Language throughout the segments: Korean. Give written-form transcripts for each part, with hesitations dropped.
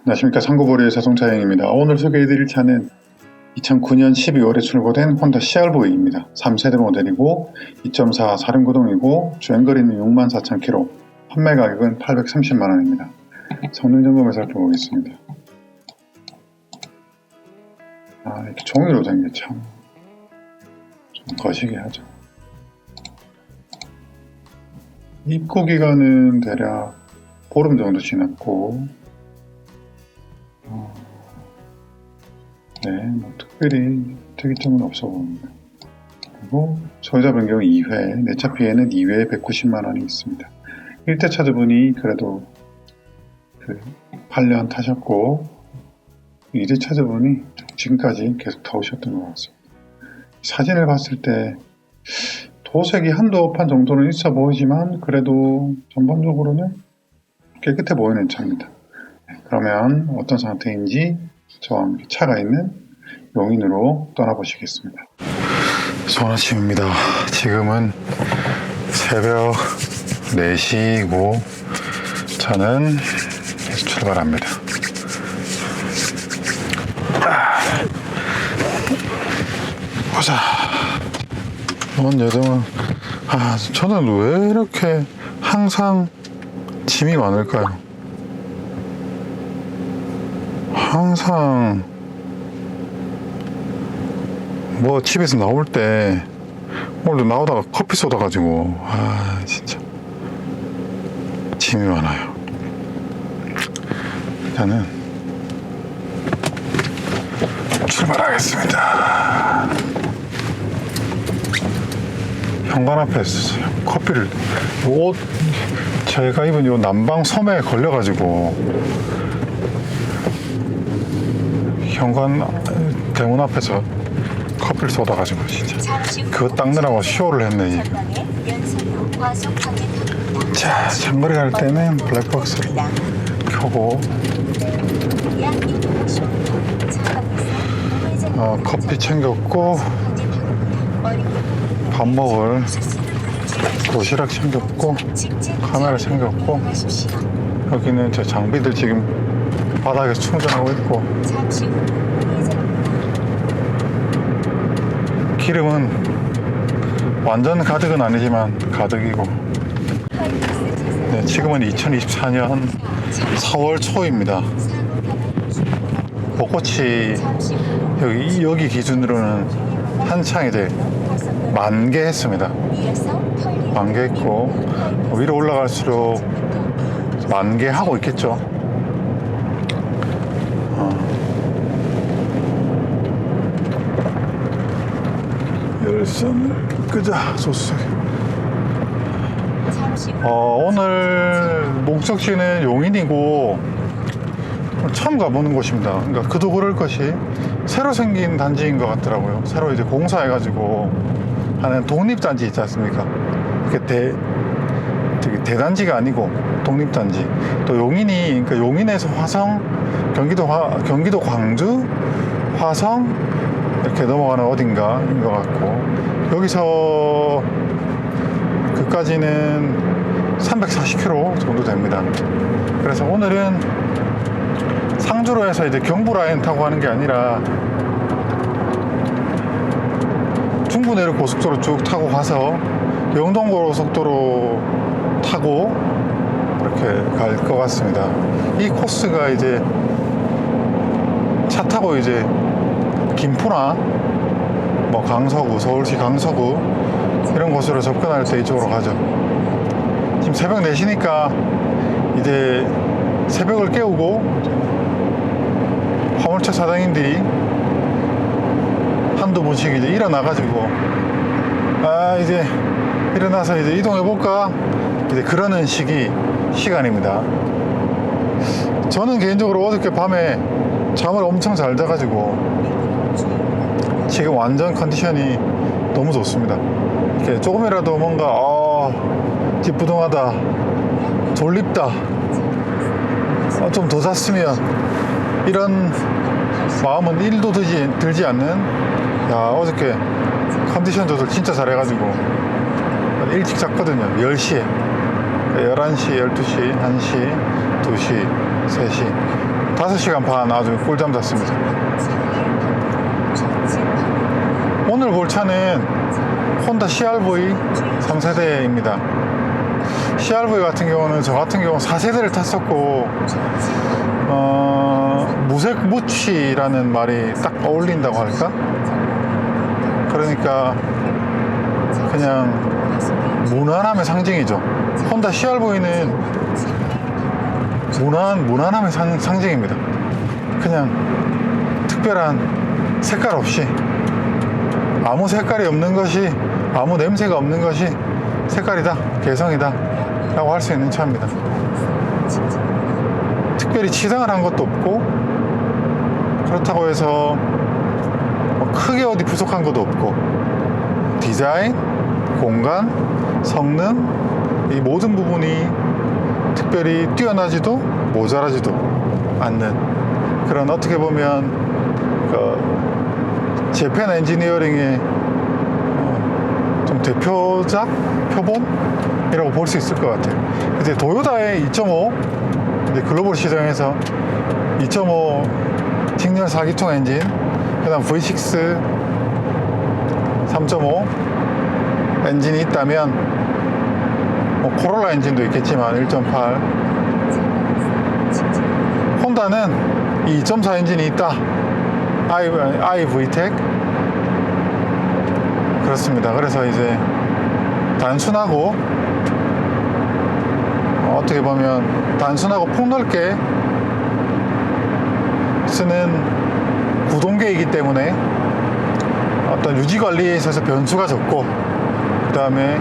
안녕하십니까. 상고보리의 자동차여행입니다. 오늘 소개해드릴 차는 2009년 12월에 출고된 혼다 CR-V입니다. 3세대 모델이고 2.4 사륜구동이고 주행거리는 64,000km, 판매 가격은 830만원입니다. 성능 점검을 살펴보겠습니다. 이렇게 종이로 된 게 참 좀 거시기 하죠. 입고 기간은 대략 보름 정도 지났고, 특별히 특이점은 없어 보입니다. 그리고 소유자 변경 2회, 내차 피해는 2회에 190만원이 있습니다. 1대 차주분이 그래도 8년 타셨고, 2대 차주분이 지금까지 계속 타오셨던 것 같습니다. 사진을 봤을 때 도색이 한두 판 정도는 있어 보이지만 그래도 전반적으로는 깨끗해 보이는 차입니다. 그러면 어떤 상태인지 저와 함께 차가 있는 용인으로 떠나보시겠습니다. 좋은 아침입니다. 지금은 새벽 4시이고 저는 출발합니다. 보자. 이번 여정은 저는 왜 이렇게 항상 짐이 많을까요? 항상 뭐 집에서 나올 때 오늘도 나오다가 커피 쏟아가지고 진짜 짐이 많아요. 일단은 출발하겠습니다. 현관 앞에서 커피를 제가 입은 요 난방 섬에 걸려가지고 현관 대문 앞에서 커피를 쏟아가지고 진짜 그거 닦느라고 쇼를 했네 지금. 자, 장거리 갈 때는 블랙박스를 켜고 커피 챙겼고 밥 먹을 도시락 챙겼고 카메라 챙겼고, 여기는 제 장비들 지금 바닥에서 충전하고 있고, 기름은 완전 가득은 아니지만 가득이고, 지금은 2024년 4월 초입니다. 벚꽃이 여기 기준으로는 한창 이제 만개했습니다. 만개했고 위로 올라갈수록 만개하고 있겠죠. 열선을 끄자. 좋습니다. 오늘 목적지는 용인이고 처음 가보는 곳입니다. 그러니까 그도 그럴 것이 새로 생긴 단지인 것 같더라고요. 새로 이제 공사해가지고 하는 독립단지 있지 않습니까? 되게 대단지가 아니고 독립단지. 또 용인이, 그러니까 용인에서 화성, 경기도 광주, 화성 이렇게 넘어가는 어딘가인 것 같고, 여기서 그까지는 340km 정도 됩니다. 그래서 오늘은 상주로 해서 이제 경부 라인 타고 가는 게 아니라 중부 내륙 고속도로 쭉 타고 가서 영동 고속도로 타고 이렇게 갈 것 같습니다. 이 코스가 이제 차 타고 이제 김포나 뭐 강서구, 서울시 강서구 이런 곳으로 접근할 때 이쪽으로 가죠. 지금 새벽 4시니까 이제 새벽을 깨우고 화물차 사장님들이 한두 분씩 이제 일어나가지고 이제 일어나서 이제 이동해볼까? 이제 그러는 시간입니다. 저는 개인적으로 어저께 밤에 잠을 엄청 잘 자가지고 지금 완전 컨디션이 너무 좋습니다. 이렇게 조금이라도 뭔가 찌뿌둥하다, 졸립다, 좀 더 잤으면, 이런 마음은 1도 들지 않는, 어저께 컨디션 조절 진짜 잘해가지고 일찍 잤거든요. 10시에 11시, 12시, 1시, 2시, 3시 5시간 반 아주 꿀잠 잤습니다. 오늘 볼 차는 혼다 CR-V 3세대입니다. CR-V 같은 경우는 저 같은 경우 4세대를 탔었고 무색 무취라는 말이 딱 어울린다고 할까? 그러니까 그냥 무난함의 상징이죠. 혼다 CR-V는 무난함의 상징입니다. 그냥 특별한 색깔 없이 아무 색깔이 없는 것이, 아무 냄새가 없는 것이 색깔이다, 개성이다 라고 할 수 있는 차입니다. 특별히 치장을 한 것도 없고, 그렇다고 해서 크게 어디 부족한 것도 없고, 디자인, 공간, 성능, 이 모든 부분이 특별히 뛰어나지도 모자라지도 않는 그런, 어떻게 보면 재팬 엔지니어링의 좀 대표작, 표본이라고 볼 수 있을 것 같아요. 이제 도요타의 2.5 이제 글로벌 시장에서 2.5 직렬 4기통 엔진, 그 다음 V6 3.5 엔진이 있다면, 코롤라 엔진도 있겠지만 1.8, 혼다는 2.4 엔진이 있다. iVTEC. 그렇습니다. 그래서 이제 단순하고, 어떻게 보면 단순하고 폭넓게 쓰는 구동계이기 때문에 어떤 유지관리에 있어서 변수가 적고, 그 다음에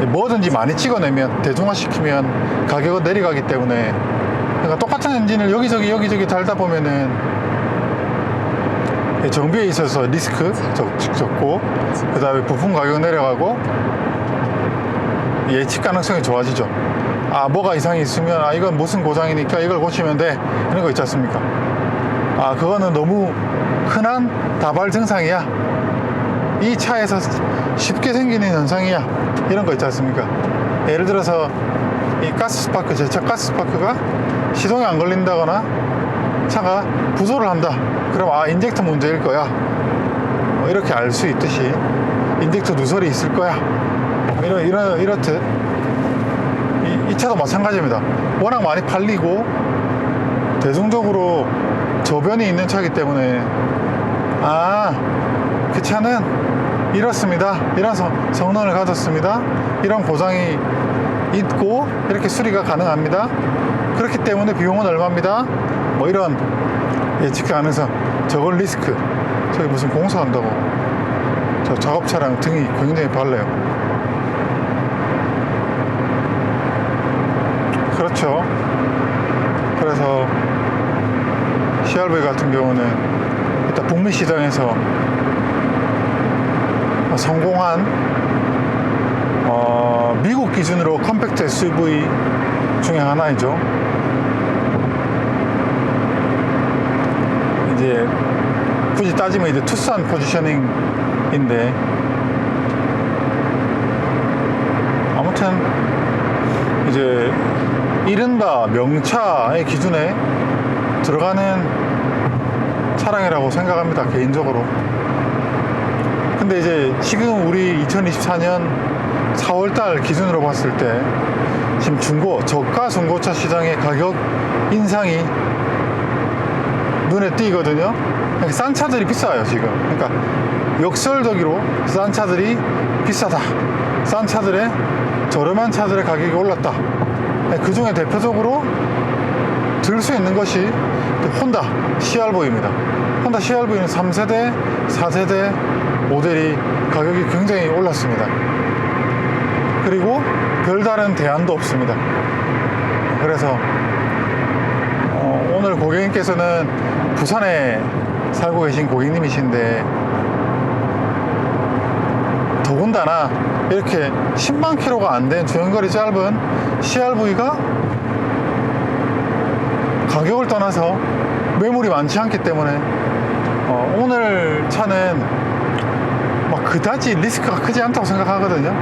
뭐든지 많이 찍어내면, 대중화시키면 가격은 내려가기 때문에, 그러니까 똑같은 엔진을 여기저기 달다 보면은 정비에 있어서 리스크 적고, 그 다음에 부품 가격 내려가고, 예측 가능성이 좋아지죠. 뭐가 이상이 있으면, 이건 무슨 고장이니까 이걸 고치면 돼, 이런 거 있지 않습니까? 그거는 너무 흔한 다발 증상이야, 이 차에서 쉽게 생기는 현상이야, 이런 거 있지 않습니까? 예를 들어서 이 가스 스파크, 제차 가스 스파크가 시동이 안 걸린다거나 차가 부조를 한다, 그럼 인젝터 문제일 거야, 이렇게 알 수 있듯이 인젝터 누설이 있을 거야, 이렇듯 이 차도 마찬가지입니다. 워낙 많이 팔리고 대중적으로 저변이 있는 차이기 때문에, 그 차는 이렇습니다, 이런 성능을 가졌습니다, 이런 고장이 있고 이렇게 수리가 가능합니다, 그렇기 때문에 비용은 얼마입니다, 이런 예측 가능성, 저걸 리스크. 저기 무슨 공사한다고 저 작업차랑 등이 굉장히 밝네요. 그렇죠. 그래서 CR-V 같은 경우는 일단 북미 시장에서 성공한 미국 기준으로 컴팩트 SUV 중에 하나이죠. 이제 굳이 따지면 이제 투싼 포지셔닝인데, 아무튼 이제 이른바 명차의 기준에 들어가는 차량이라고 생각합니다, 개인적으로. 근데 이제 지금 우리 2024년 4월달 기준으로 봤을 때 지금 저가 중고차 시장의 가격 인상이 눈에 띄거든요. 싼 차들이 비싸요, 지금. 그러니까 역설적으로 싼 차들이 비싸다, 싼 차들의, 저렴한 차들의 가격이 올랐다. 그 중에 대표적으로 들 수 있는 것이 혼다 CR-V입니다. 혼다 CR-V는 3세대, 4세대 모델이 가격이 굉장히 올랐습니다. 그리고 별다른 대안도 없습니다. 그래서 오늘 고객님께서는 부산에 살고 계신 고객님이신데, 더군다나 이렇게 10만 킬로가 안 된 주행거리 짧은 CR-V가 가격을 떠나서 매물이 많지 않기 때문에 오늘 차는 막 그다지 리스크가 크지 않다고 생각하거든요.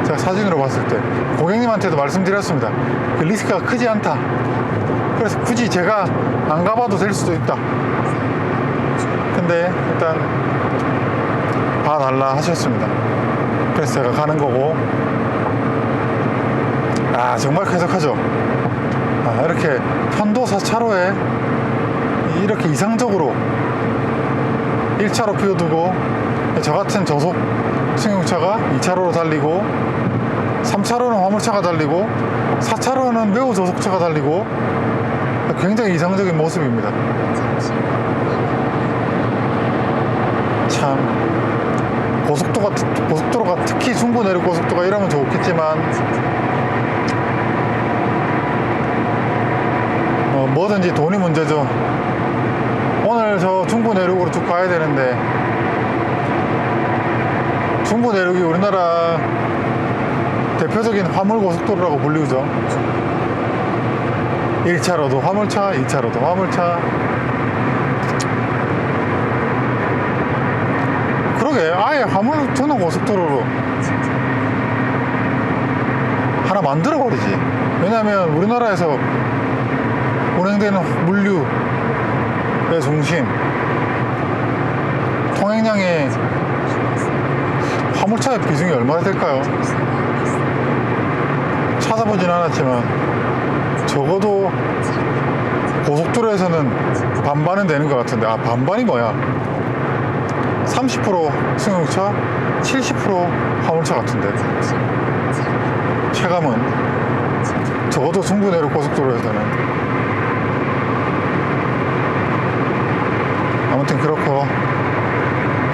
제가 사진으로 봤을 때 고객님한테도 말씀드렸습니다. 그 리스크가 크지 않다. 그래서 굳이 제가 안 가봐도 될 수도 있다. 근데 일단 봐달라 하셨습니다. 그래서 제가 가는 거고. 아, 정말 쾌적하죠. 아, 이렇게 편도 4차로에 이렇게 이상적으로 1차로 비워두고 저 같은 저속 승용차가 2차로로 달리고 3차로는 화물차가 달리고 4차로는 매우 저속차가 달리고 굉장히 이상적인 모습입니다. 참 고속도로가 특히 중부 내륙 고속도로가 이러면 좋겠지만 뭐든지 돈이 문제죠. 오늘 저 중부 내륙으로 쭉 가야 되는데 중부 내륙이 우리나라 대표적인 화물 고속도로라고 불리우죠. 1차로도 화물차, 2차로도 화물차. 그러게 아예 화물 전용 고속도로로 하나 만들어 버리지. 왜냐하면 우리나라에서 운행되는 물류의 중심, 통행량의 화물차의 비중이 얼마나 될까요? 찾아보진 않았지만 적어도 고속도로에서는 반반은 되는 것 같은데, 아, 반반이 뭐야? 30% 승용차, 70% 화물차 같은데. 체감은 적어도 중부 내륙 고속도로에서는. 아무튼 그렇고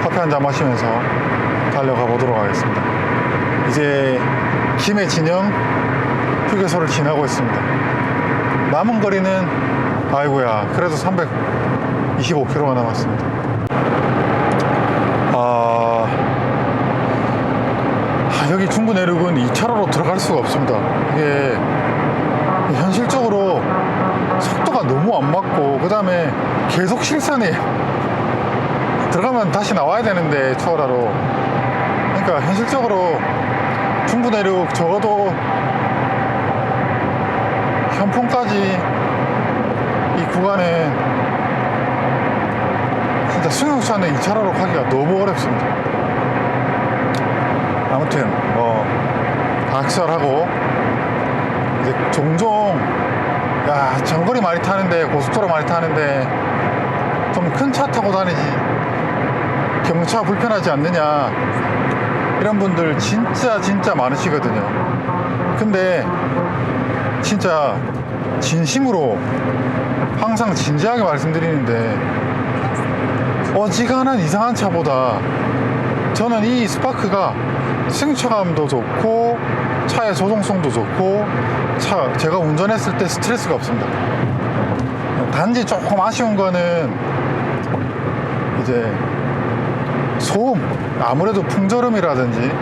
커피 한잔 마시면서 달려가 보도록 하겠습니다. 이제 김해 진영 휴게소를 지나고 있습니다. 남은 거리는 아이고야 그래도 325km가 남았습니다. 여기 중부 내륙은 2차로로 들어갈 수가 없습니다. 이게 현실적으로 속도가 너무 안 맞고 그 다음에 계속 실선이에요. 들어가면 다시 나와야 되는데 초월하러. 그러니까 현실적으로 중부 내륙 적어도 현풍까지 이 구간은 진짜 승용차는 2차로로 가기가 너무 어렵습니다. 아무튼 각설하고 이제 종종 야 장거리 많이 타는데 고속도로 많이 타는데 좀 큰 차 타고 다니지 경차 불편하지 않느냐 이런 분들 진짜 많으시거든요. 근데 진짜 진심으로 항상 진지하게 말씀드리는데 어지간한 이상한 차보다 저는 이 스파크가 승차감도 좋고 차의 조종성도 좋고 제가 운전했을 때 스트레스가 없습니다. 단지 조금 아쉬운 거는 이제 소음, 아무래도 풍절음이라든지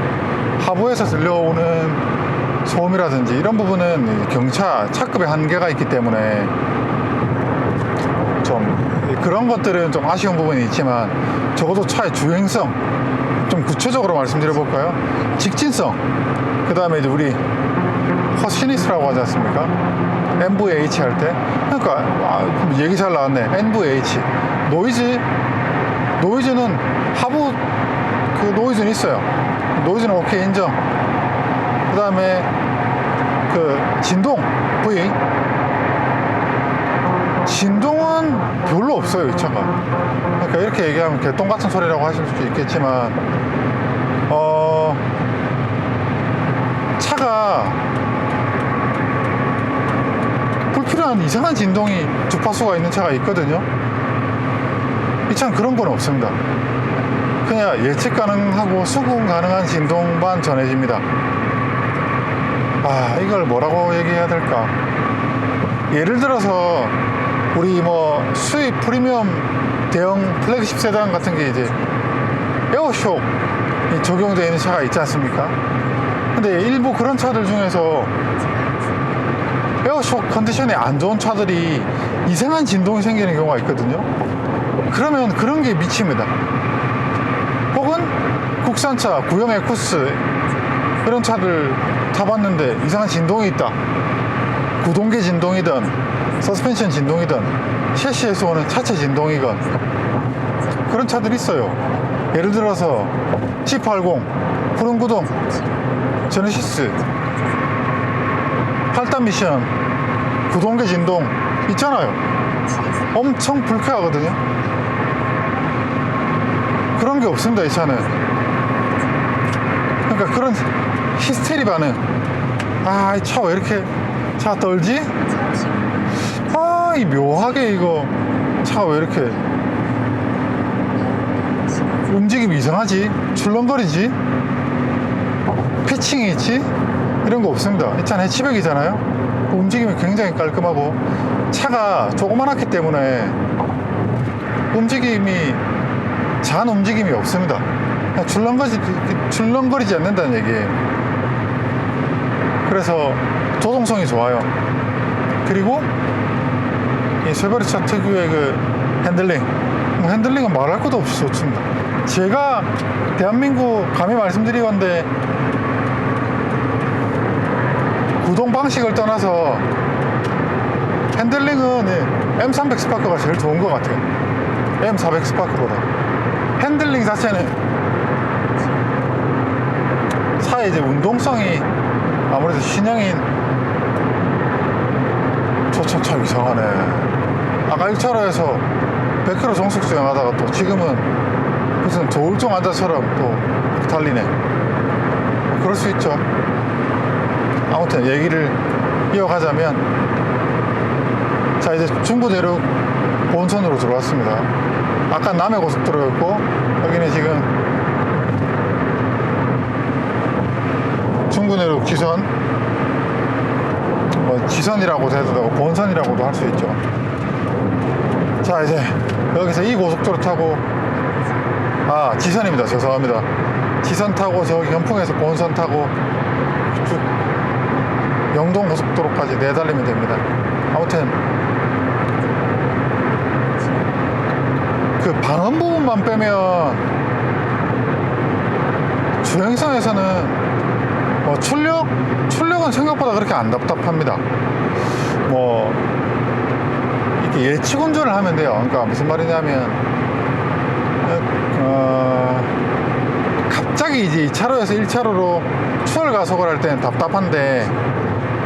하부에서 들려오는 소음이라든지 이런 부분은 경차 차급의 한계가 있기 때문에 좀 그런 것들은 좀 아쉬운 부분이 있지만 적어도 차의 주행성, 좀 구체적으로 말씀드려 볼까요? 직진성, 그 다음에 이제 우리 허시니스라고 하지 않습니까? NVH 할 때. 그러니까 얘기 잘 나왔네. NVH 노이즈는 하부 그 노이즈는 있어요. 노이즈는 오케이 인정. 그 다음에 그 진동 V, 진동은 별로 없어요 이 차가. 그러니까 이렇게 얘기하면 개똥 같은 소리라고 하실 수도 있겠지만 차가 불필요한 이상한 진동이 주파수가 있는 차가 있거든요. 이 차는 그런 건 없습니다. 그냥 예측 가능하고 수긍 가능한 진동만 전해집니다. 이걸 뭐라고 얘기해야 될까? 예를 들어서 우리 뭐 수입 프리미엄 대형 플래그십 세단 같은 게 이제 에어쇼 적용되어 있는 차가 있지 않습니까? 근데 일부 그런 차들 중에서 에어쇼 컨디션이 안 좋은 차들이 이상한 진동이 생기는 경우가 있거든요. 그러면 그런 게 미칩니다. 혹은 국산차 구형 에쿠스 이런 차들 타봤는데 이상한 진동이 있다. 구동계 진동이든 서스펜션 진동이든 셰시에서 오는 차체 진동이건 그런 차들이 있어요. 예를 들어서 G80 푸른구동 제네시스 8단 미션 구동계 진동 있잖아요. 엄청 불쾌하거든요. 그런 게 없습니다, 이 차는. 그러니까 그런 히스테리 반응. 아, 이 차 왜 이렇게 차 떨지? 아, 이 묘하게 이거 차가 왜 이렇게 움직임이 이상하지? 출렁거리지? 피칭이 있지? 이런 거 없습니다. 이 차는 해치백이잖아요. 움직임이 굉장히 깔끔하고 차가 조그만하기 때문에 움직임이 잔 움직임이 없습니다. 그냥 출렁거리지 않는다는 얘기예요. 그래서 조동성이 좋아요. 그리고 이 쉐보레차 특유의 그 핸들링, 핸들링은 말할 것도 없이 좋습니다. 제가 대한민국 감히 말씀드리건데 구동 방식을 떠나서 핸들링은 M300 스파크가 제일 좋은 것 같아요. M400 스파크보다. 핸들링 자체는 차의 이제 운동성이 아무래도 신형인 저 차 참 이상하네. 아까 1차로에서 100km 정속 주행하다가 또 지금은 무슨 조울종 환자처럼 또 달리네. 그럴 수 있죠. 아무튼 얘기를 이어가자면, 자 이제 중부대륙 본선으로 들어왔습니다. 아까 남해고속도로였고 여기는 지금 중부내륙 지선, 뭐 지선이라고도 해도 되고 본선이라고도 할 수 있죠. 자 이제 여기서 이 고속도로 타고, 아 지선입니다, 죄송합니다. 지선 타고 저기 현풍에서 본선 타고 쭉 영동 고속도로까지 내달리면 됩니다. 아무튼 그 방음 부분만 빼면 주행성에서는 뭐 출력은 생각보다 그렇게 안 답답합니다. 뭐 이렇게 예측 운전을 하면 돼요. 그러니까 무슨 말이냐면 갑자기 이제 2차로에서 1차로로 추월 가속을 할 때는 답답한데,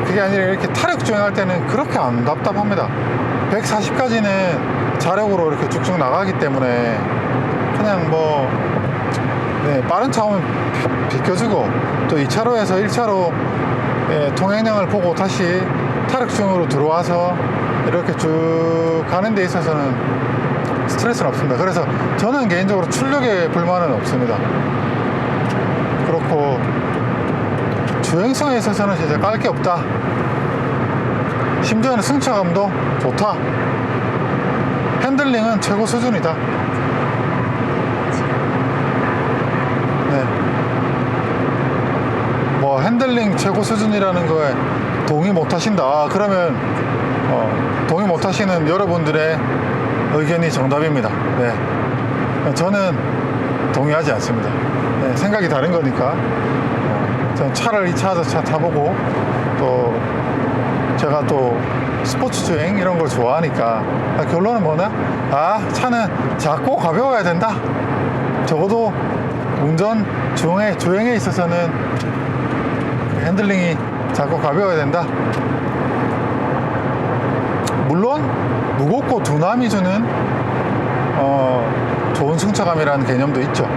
그게 아니라 이렇게 타력 주행할 때는 그렇게 안 답답합니다. 140까지는 자력으로 이렇게 쭉쭉 나가기 때문에 그냥 뭐 빠른 차 오면 비켜주고, 또 2차로에서 1차로 통행량을 보고 다시 타력 주행으로 들어와서 이렇게 쭉 가는 데 있어서는 스트레스는 없습니다. 그래서 저는 개인적으로 출력에 불만은 없습니다. 그렇고 주행성에 있어서는 진짜 깔 게 없다. 심지어는 승차감도 좋다. 핸들링은 최고 수준이다. 네. 뭐 핸들링 최고 수준이라는 거에 동의 못 하신다. 그러면 동의 못 하시는 여러분들의 의견이 정답입니다. 네. 저는 동의하지 않습니다. 네. 생각이 다른 거니까. 저는 차를 2차, 차 타보고, 또 제가 또 스포츠 주행 이런 걸 좋아하니까, 결론은 뭐냐? 차는 작고 가벼워야 된다. 적어도 운전, 주행에 있어서는 핸들링이 작고 가벼워야 된다. 물론 무겁고 두남이 주는 좋은 승차감이라는 개념도 있죠.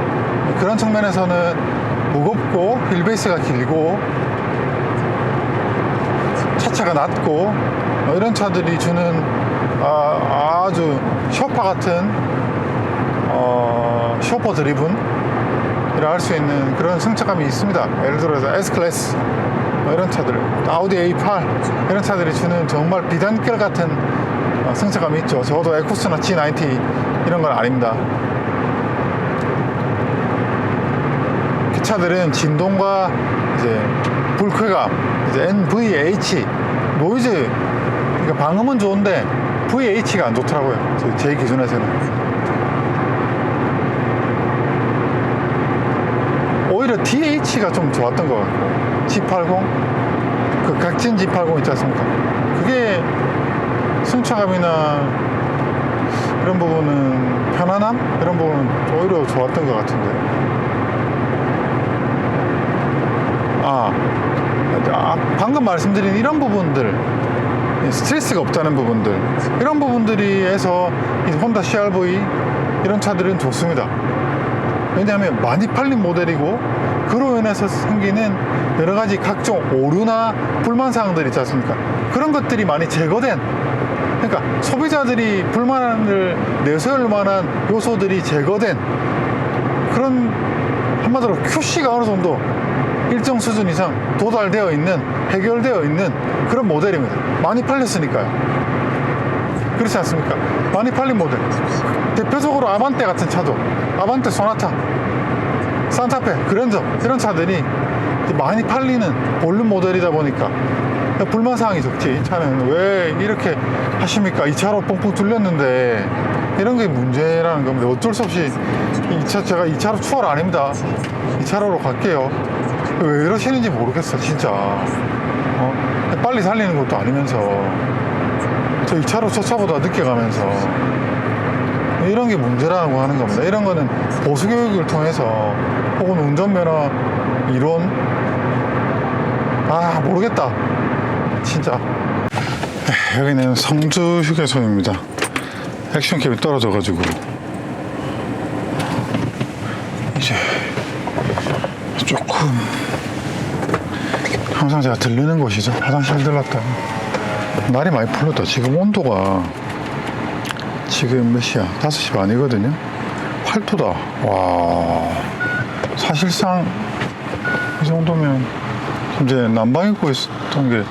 그런 측면에서는 무겁고 휠베이스가 길고 차체가 낮고 이런 차들이 주는 아주 쇼파 같은 쇼퍼 드리븐이라 할 수 있는 그런 승차감이 있습니다. 예를 들어서 S클래스 이런 차들, 아우디 A8 이런 차들이 주는 정말 비단결 같은 승차감이 있죠. 적어도 에쿠스나 G90 이런 건 아닙니다. 그 차들은 진동과 이제 불쾌감, 이제 NVH, 노이즈, 그러니까 방음은 좋은데 VH가 안 좋더라고요. 제 기준에서는. 오히려 DH가 좀 좋았던 것 같고, G80, 그 각진 G80 있지 않습니까? 그게 승차감이나 이런 부분은 편안함? 이런 부분은 오히려 좋았던 것 같은데. 방금 말씀드린 이런 부분들, 스트레스가 없다는 부분들, 이런 부분들이 해서 이 혼다 CR-V 이런 차들은 좋습니다. 왜냐하면 많이 팔린 모델이고, 그로 인해서 생기는 여러 가지 각종 오류나 불만사항들 있지 않습니까? 그런 것들이 많이 제거된, 그러니까 소비자들이 불만을 내세울 만한 요소들이 제거된 그런, 한마디로 QC가 어느 정도 일정 수준 이상 도달되어 있는, 해결되어 있는 그런 모델입니다. 많이 팔렸으니까요. 그렇지 않습니까? 많이 팔린 모델. 대표적으로 아반떼 같은 차도, 아반떼, 소나타, 산타페, 그랜저, 이런 차들이 많이 팔리는 볼륨 모델이다 보니까 불만사항이 적지. 차는 왜 이렇게 하십니까? 이 차로 뻥뻥 뚫렸는데, 이런 게 문제라는 겁니다. 어쩔 수 없이 제가 이 차로 추월 아닙니다. 이 차로로 갈게요. 왜 이러시는지 모르겠어, 진짜. 빨리 살리는 것도 아니면서, 저 이 차로 저 차보다 늦게 가면서, 이런 게 문제라고 하는 겁니다. 이런 거는 보수교육을 통해서, 혹은 운전면허 이론, 모르겠다, 진짜. 여기는 성주 휴게소입니다. 액션캡이 떨어져가지고 이제 조금, 항상 제가 들르는 곳이죠. 화장실 들렀다. 날이 많이 풀렸다. 지금 온도가 지금 몇 시야? 5시 반이거든요. 8도다. 와, 사실상 이 정도면 이제 난방 입고 있었던 게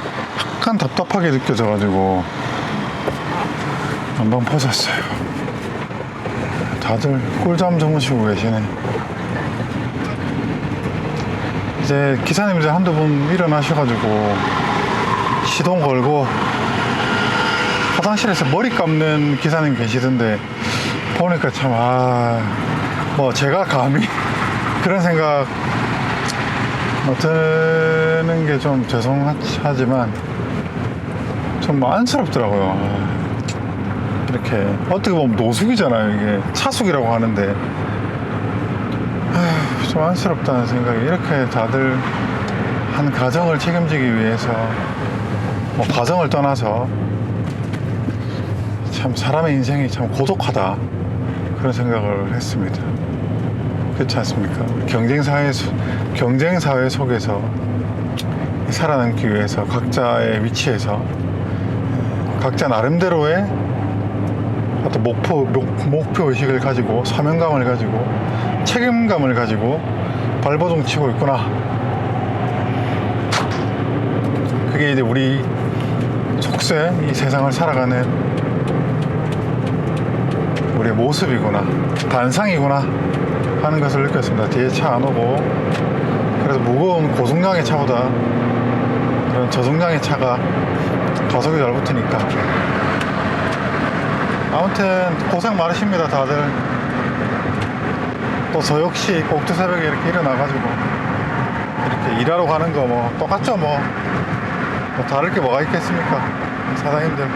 약간 답답하게 느껴져가지고 난방 벗었어요. 다들 꿀잠 주무시고 계시네. 이제 기사님들 한두 분 일어나셔가지고 시동 걸고 화장실에서 머리 감는 기사님 계시던데, 보니까 참, 뭐 제가 감히 그런 생각 드는 게 좀 죄송하지만 좀 안쓰럽더라고요. 이렇게 어떻게 보면 노숙이잖아요. 이게 차숙이라고 하는데, 좀 안쓰럽다는 생각이, 이렇게 다들 한 가정을 책임지기 위해서, 뭐 가정을 떠나서 참 사람의 인생이 참 고독하다, 그런 생각을 했습니다. 그렇지 않습니까? 경쟁사회 속에서 살아남기 위해서 각자의 위치에서 각자 나름대로의 어떤 목표의식을 가지고, 사명감을 가지고, 책임감을 가지고 발버둥 치고 있구나. 그게 이제 우리 속세 이 세상을 살아가는 우리의 모습이구나, 단상이구나 하는 것을 느꼈습니다. 뒤에 차 안 오고, 그래서 무거운 고중량의 차보다 그런 저중량의 차가 가속이 잘 붙으니까. 아무튼 고생 많으십니다, 다들. 또 저 역시 꼭두 새벽에 이렇게 일어나가지고 이렇게 일하러 가는 거 뭐 똑같죠. 뭐 다를 게 뭐가 있겠습니까, 사장님들.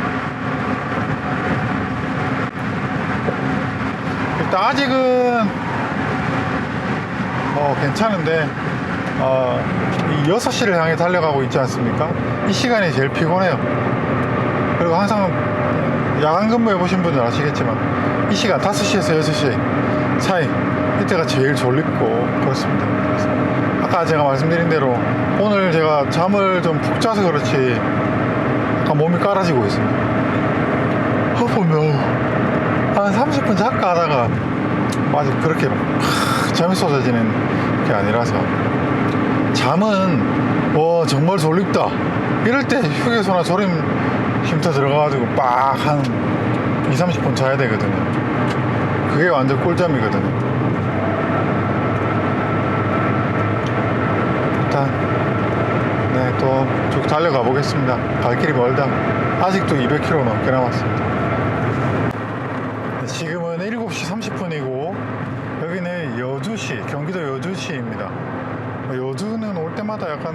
일단 아직은 뭐 괜찮은데, 이 6시를 향해 달려가고 있지 않습니까? 이 시간이 제일 피곤해요. 그리고 항상 야간 근무 해보신 분들 아시겠지만, 이 시간 5시에서 6시 사이, 이때가 제일 졸립고 그렇습니다. 그래서 아까 제가 말씀드린 대로 오늘 제가 잠을 좀 푹 자서 그렇지 약간 몸이 깔아지고 있습니다. 보면 한 30분 잠깐 하다가 아직 그렇게 잠이 쏟아지는 게 아니라서, 잠은 정말 졸립다 이럴 때 휴게소나 졸임 쉼터 들어가가지고 빡 한 20-30분 자야 되거든요. 그게 완전 꿀잠이거든요. 일단 또 쭉 달려가 보겠습니다. 갈 길이 멀다. 아직도 200km 넘게 남았습니다. 지금은 7시 30분이고 여기는 여주시, 경기도 여주시입니다. 여주는 올 때마다 약간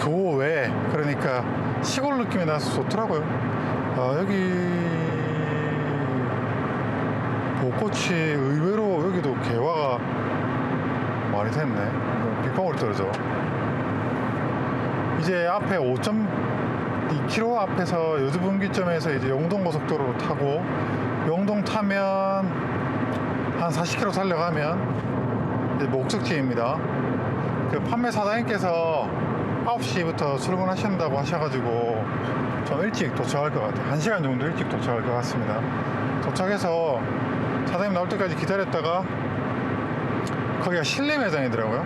도 외, 그러니까 시골 느낌이 나서 좋더라고요. 여기 벚꽃이 의외로 여기도 개화가 많이 됐네. 빗방울이 떨어져. 이제 앞에 5.2km 앞에서 여주분기점에서 이제 영동고속도로로 타고, 영동 타면 한 40km 달려가면 이제 목적지입니다. 그 판매 사장님께서 9시부터 출근하신다고 하셔가지고 좀 일찍 도착할 것 같아요. 1시간 정도 일찍 도착할 것 같습니다. 도착해서 사장님 나올 때까지 기다렸다가, 거기가 실내 매장이더라고요.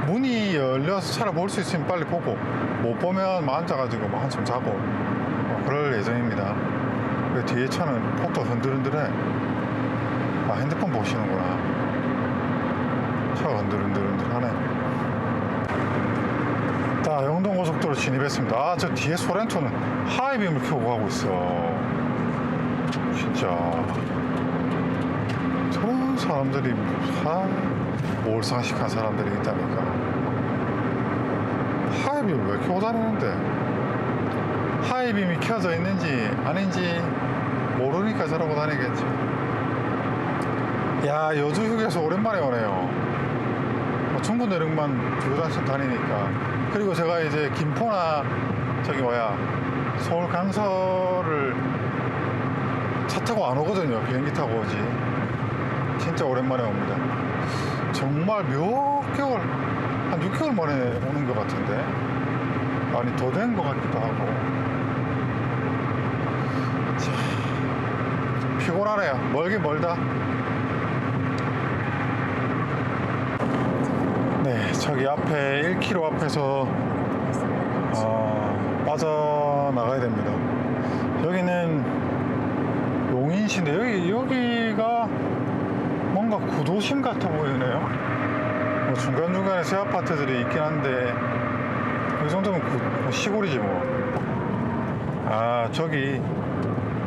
문이 열려서 차를 볼 수 있으면 빨리 보고, 못 보면 막 앉아가지고 막 한참 자고 그럴 예정입니다. 그 뒤에 차는 포토 흔들흔들해. 핸드폰 보시는구나. 차가 흔들흔들흔들하네. 자, 영동고속도로 진입했습니다. 저 뒤에 소렌토는 하이빔을 켜고 가고 있어. 진짜 저런 사람들이 몰상식한 사람들이 있다니까. 하이빔을 왜 켜고 다니는데? 하이빔이 켜져 있는지 아닌지 모르니까 저러고 다니겠지. 야, 여주 휴게소 오랜만에 오네요. 중구 내륙만 주구장창 다니니까. 그리고 제가 이제 김포나 서울 강서를 차 타고 안 오거든요. 비행기 타고 오지. 진짜 오랜만에 옵니다. 정말 몇 개월, 한 6개월 만에 오는 것 같은데, 아니 더 된 것 같기도 하고. 자, 피곤하네요. 멀긴 멀다. 네, 저기 앞에 1km 앞에서 빠져나가야 됩니다. 여기는 용인시인데, 여기가 뭔가 구도심 같아 보이네요. 뭐 중간중간에 새 아파트들이 있긴 한데, 이 정도면 시골이지 뭐. 저기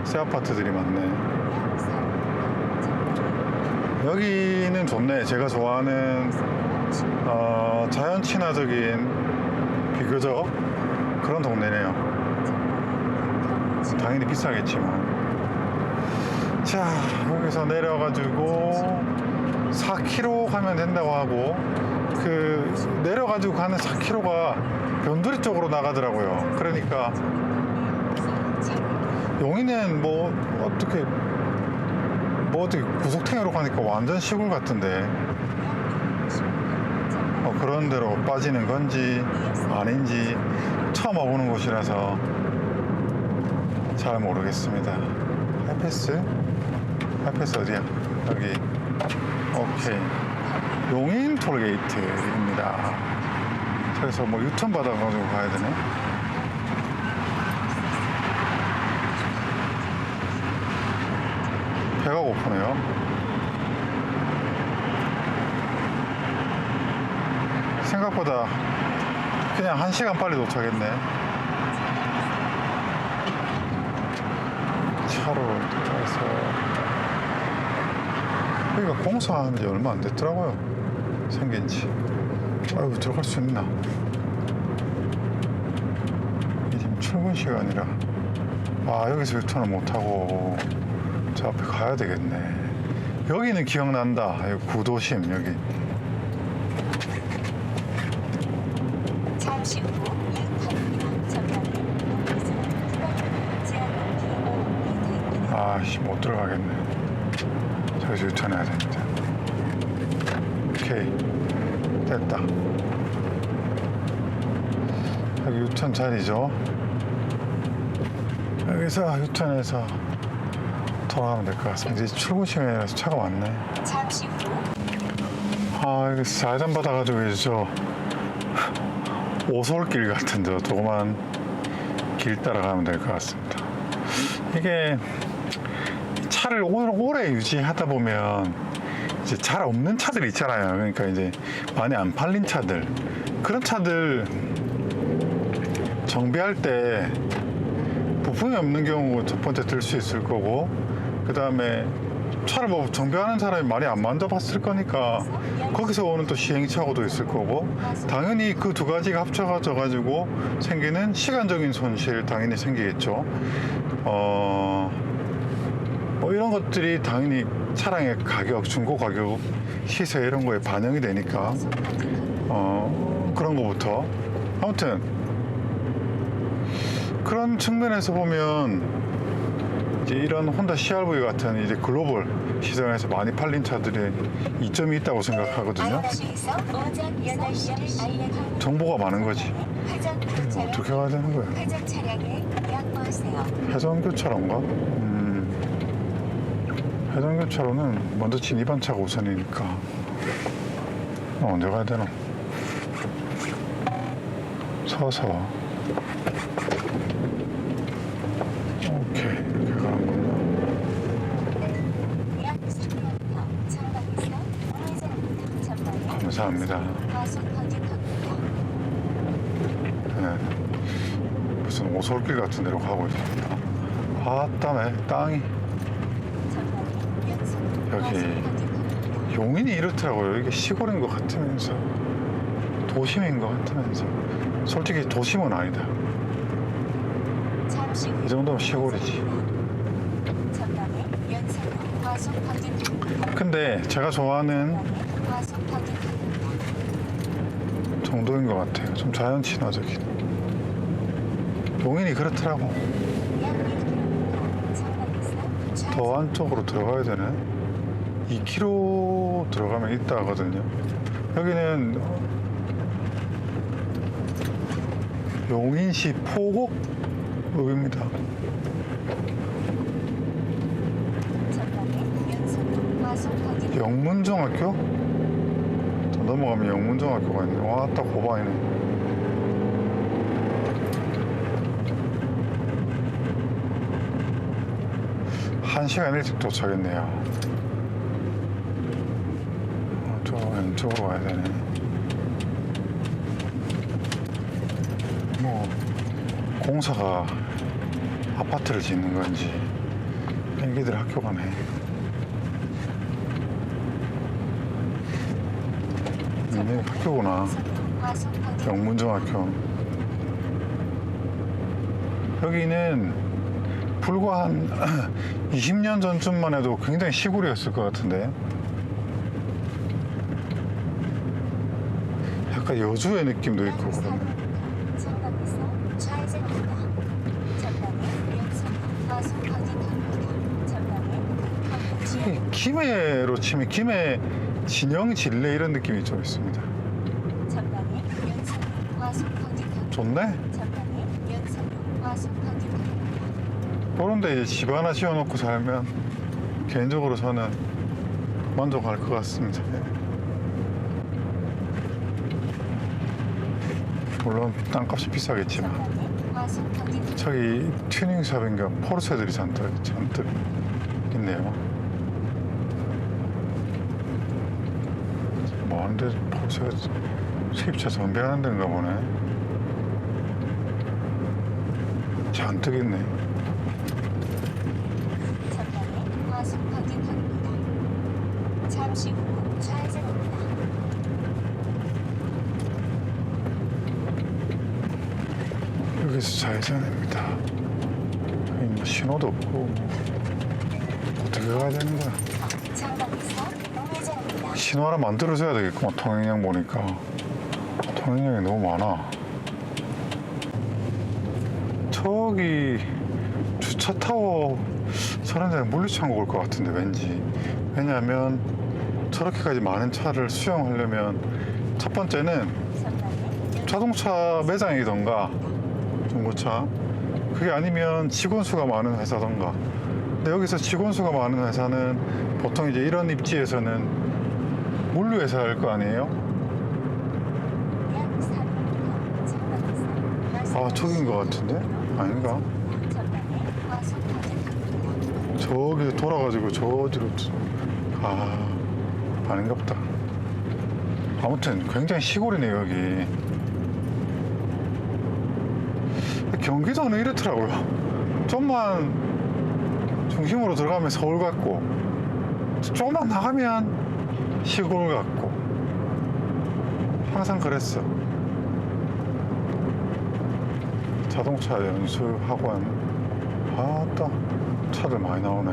새 아파트들이 많네. 여기는 좋네. 제가 좋아하는 자연 친화적인, 비교적 그런 동네네요. 당연히 비싸겠지만. 자, 여기서 내려가지고 4km 가면 된다고 하고, 그 내려가지고 가는 4km가 변두리 쪽으로 나가더라고요. 그러니까 용인은 뭐 어떻게 구석탱이로 가니까 완전 시골 같은데, 그런 데로 빠지는 건지 아닌지 처음 와보는 곳이라서 잘 모르겠습니다. 하이패스 어디야? 여기. 오케이. 용인 톨게이트입니다. 그래서 뭐 유턴 받아가지고 가야 되네. 배가 고프네요. 생각보다 그냥 1시간 빨리 도착했네. 차로 들어가서, 여기가 공사한 지 얼마 안 됐더라고요. 생긴 지. 아이고, 들어갈 수 있나? 이게 지금 출근 시간이라. 여기서 유턴을 못하고 저 앞에 가야 되겠네. 여기는 기억난다. 여기 구도심, 여기. 잠시 후 못 들어가겠네. 저기서 유턴해야 됩니다. 오케이. 됐다. 여기 유턴 자리죠. 여기서 유턴해서 돌아가면 될 것 같습니다. 이제 출근 시간이라서 차가 많네. 잠시 후 여기 사이단 받아가지고 이제 저 오솔길 같은 저 조그만 길 따라가면 될 것 같습니다. 이게 차를 오래 유지하다 보면 이제 잘 없는 차들 있잖아요. 그러니까 이제 많이 안 팔린 차들, 그런 차들 정비할 때 부품이 없는 경우 첫 번째 들 수 있을 거고, 그 다음에 차를 뭐 정비하는 사람이 많이 안 만져봤을 거니까 거기서 오는 또 시행착오도 있을 거고, 당연히 그 두 가지가 합쳐져 가지고 생기는 시간적인 손실 당연히 생기겠죠. 뭐 이런 것들이 당연히 차량의 가격, 중고 가격, 시세 이런 거에 반영이 되니까 그런 거부터, 아무튼 그런 측면에서 보면 이제 이런 혼다 CR-V 같은 이제 글로벌 시장에서 많이 팔린 차들이 이점이 있다고 생각하거든요. 정보가 많은 거지. 어떻게 가야 되는 거야? 회전교차로인가? 회전교차로는 먼저 진입한 차가 우선이니까. 언제 가야 되나? 서서. 오케이, 이렇게 가는 거구나. 감사합니다. 네. 무슨 오솔길 같은 데로 가고 있습니다. 아따매 땅이 여기 용인이 이렇더라고요. 이게 시골인 것 같으면서 도심인 것 같으면서, 솔직히 도심은 아니다. 이 정도면 시골이지. 근데 제가 좋아하는 정도인 것 같아요. 좀 자연 친화적인. 용인이 그렇더라고. 더 안쪽으로 들어가야 되네. 2km 들어가면 있다 하거든요. 여기는 용인시 포곡읍입니다. 영문중학교? 더 넘어가면 영문중학교가 있네. 와, 딱 고바이네. 한 시간 일찍 도착했네요. 저 왼쪽으로 가야 되네. 뭐 공사가 아파트를 짓는 건지 애기들 학교 가네. 네, 학교구나. 영문중학교. 여기는 불과 한 20년 전쯤만 해도 굉장히 시골이었을 것 같은데, 약간 여주의 느낌도 있고 그러네. 김해로 치면 김해 진영 진례 이런 느낌이 좀 있습니다. 좋네. 그런데 이제 집 하나 지어놓고 살면 개인적으로 저는 만족할 것 같습니다. 물론 땅값이 비싸겠지만, 저기 튜닝샵인가 포르쉐들이 잔뜩 있네요. 뭐하는데 포르쉐가 수입차 정비하는 데인가 보네. 잔뜩 있네. 잠시 후 좌회전입니다. 여기서 좌회전입니다. 여기 뭐 신호도 없고 어떻게 가야 되는 거야? 전방에서 우회전입니다. 신호 하나 만들어줘야 되겠구만. 통행량 보니까 통행량이 너무 많아. 저기 주차타워 저런 데는 물류창고 올 것 같은데 왠지. 왜냐하면 저렇게까지 많은 차를 수용하려면 첫 번째는 자동차 매장이던가 중고차, 그게 아니면 직원 수가 많은 회사던가. 근데 여기서 직원 수가 많은 회사는 보통 이제 이런 입지에서는 물류 회사일 거 아니에요? 아, 저긴 것 같은데? 아닌가? 저기 돌아가지고 저지로. 아닌가 보다. 아무튼 굉장히 시골이네요 여기. 경기도는 이렇더라고요. 좀만 중심으로 들어가면 서울 같고, 조금만 나가면 시골 같고 항상 그랬어. 자동차 연수 학원. 아따 차들 많이 나오네.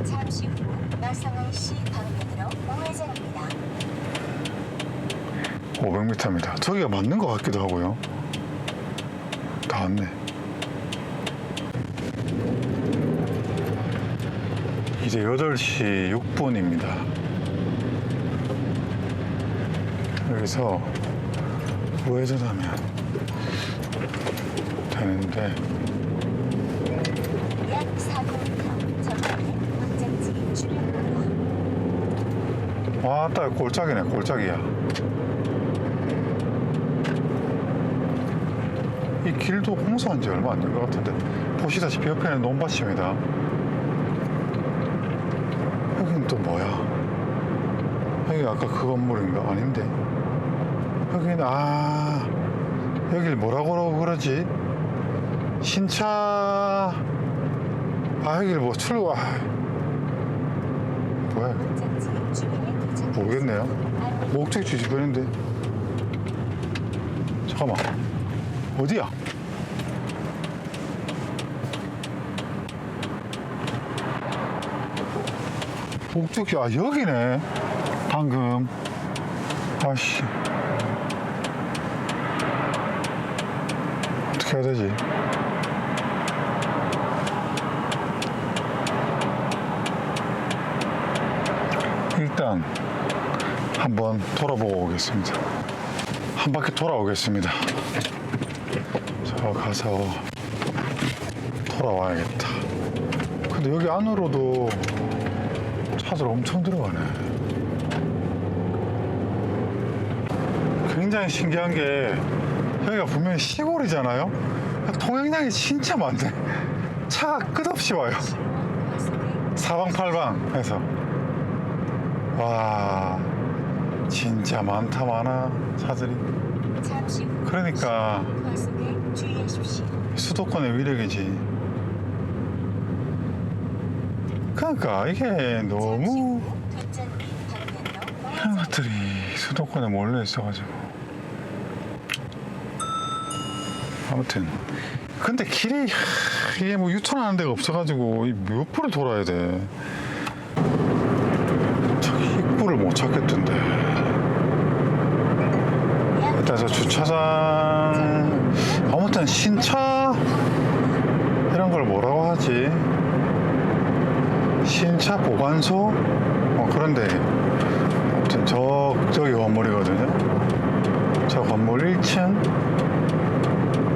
잠시 후 마성을시 방면으로 우회전입니다. 500m입니다. 저기가 맞는 것 같기도 하고요. 다 왔네. 이제 8시 6분입니다. 여기서 우회전하면 되는데 약 4km 전방에 목적지 주변입니다. 와따 골짜기네. 골짜기야. 이 길도 공사한 지 얼마 안 된 것 같은데 보시다시피 옆에는 논밭입니다. 여긴 또 뭐야? 여기 아까 그 건물인가? 아닌데 여기는 여길 뭐라고 그러지? 신차 여길 뭐 출구 뭐야? 목적지 주변에 도착. 모르겠네요. 목적지 주변인데 잠깐만 어디야? 목적지 여기네. 방금 아씨 어떻게 해야 되지? 일단 한번 돌아보고 오겠습니다. 한 바퀴 돌아오겠습니다. 저 가서 돌아와야겠다. 근데 여기 안으로도 차들 엄청 들어가네. 굉장히 신기한 게 여기가 분명히 시골이잖아요. 통행량이 진짜 많네. 차가 끝없이 와요. 사방팔방해서. 와 진짜 많다 많아 차들이. 잠시 후 그러니까 과속에 주의하십시오. 수도권의 위력이지. 그러니까 이게 너무 뒷전기 방면으로 이런 것들이 수도권에 몰려 있어가지고. 아무튼 근데 길이 이게 뭐 유턴하는 데가 없어가지고 몇 분을 돌아야 돼. 저기 입구를 못 찾겠던데. 일단 저 주차장 아무튼 신차 이런 걸 뭐라고 하지? 신차 보관소? 그런데 아무튼 저기 건물이거든요. 저 건물 1층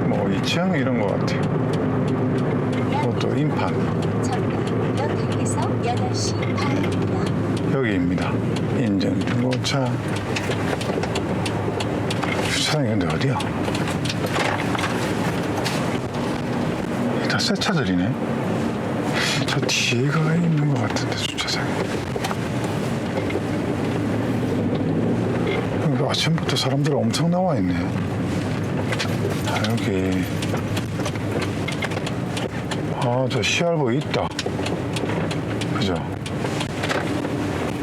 뭐 2층 이런 것 같아요. 그것도 인판 역에서 8시 반입니다. 여기입니다. 인증중고차. 주차장이 근데 어디야? 다 새 차들이네. 저 뒤에가 있는 것 같은데 주차장에. 여기 아침부터 사람들이 엄청 나와 있네. 여기 저 CRV 있다. 그죠?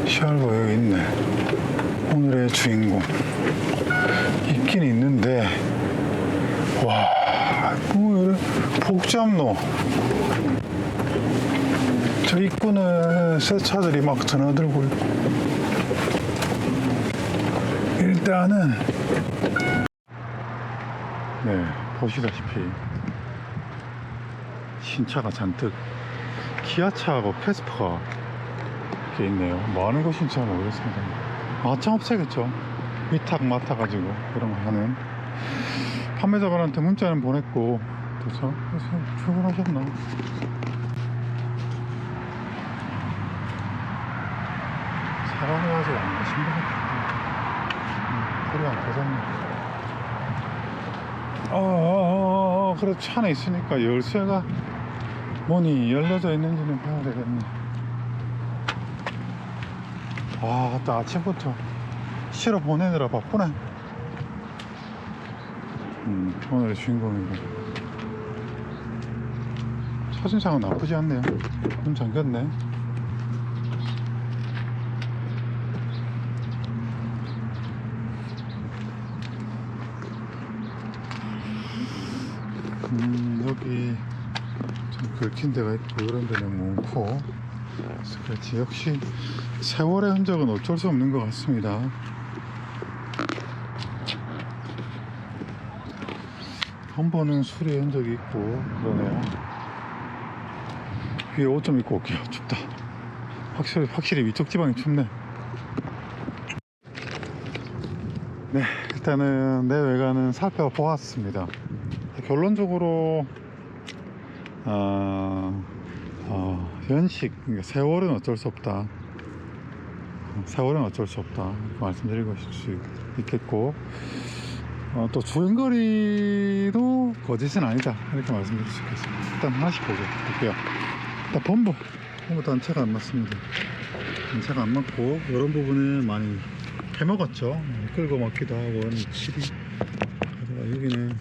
CRV 여기 있네. 오늘의 주인공 있긴 있는데 와 뭐 복잡노. 저 입구는 새 차들이 막 드나들고 있고. 일단은 네 보시다시피 신차가 잔뜩 기아차하고 캐스퍼가 이렇게 있네요. 뭐 하는 것인지 잘 모르겠습니다. 마창업체겠죠. 위탁 맡아가지고 그런 거 하는. 판매자분한테 문자는 보냈고 그렇죠? 그래서 출근하셨나? 사람이 아직 안 가신 것 같아요. 소리 안 터졌네. 그래 차 안에 있으니까 열쇠가 문이 열려져 있는지는 봐야 되겠네. 또 아침부터 실어 보내느라 바쁘네. 오늘의 주인공이고. 첫인상은 나쁘지 않네요. 문 잠겼네. 여기 좀 긁힌 데가 있고 이런 데는 많고, 스크래치 역시 세월의 흔적은 어쩔 수 없는 것 같습니다. 험버는 수리의 흔적이 있고 그러네요. 위에 옷 좀 입고 올게요. 춥다. 확실히 위쪽 지방이 춥네. 네, 일단은 내 외관은 살펴보았습니다. 결론적으로 연식, 그러니까 세월은 어쩔 수 없다. 세월은 어쩔 수 없다. 이렇게 말씀드릴 수 있겠고, 또 주행거리도 거짓은 아니다. 이렇게 말씀드릴 수 있겠습니다. 일단 하나씩 볼게요. 일단 펌버 단체가 안 맞습니다. 단체가 안 맞고, 이런 부분은 많이 해먹었죠. 끌고 먹기도 하고, 칠이. 여기는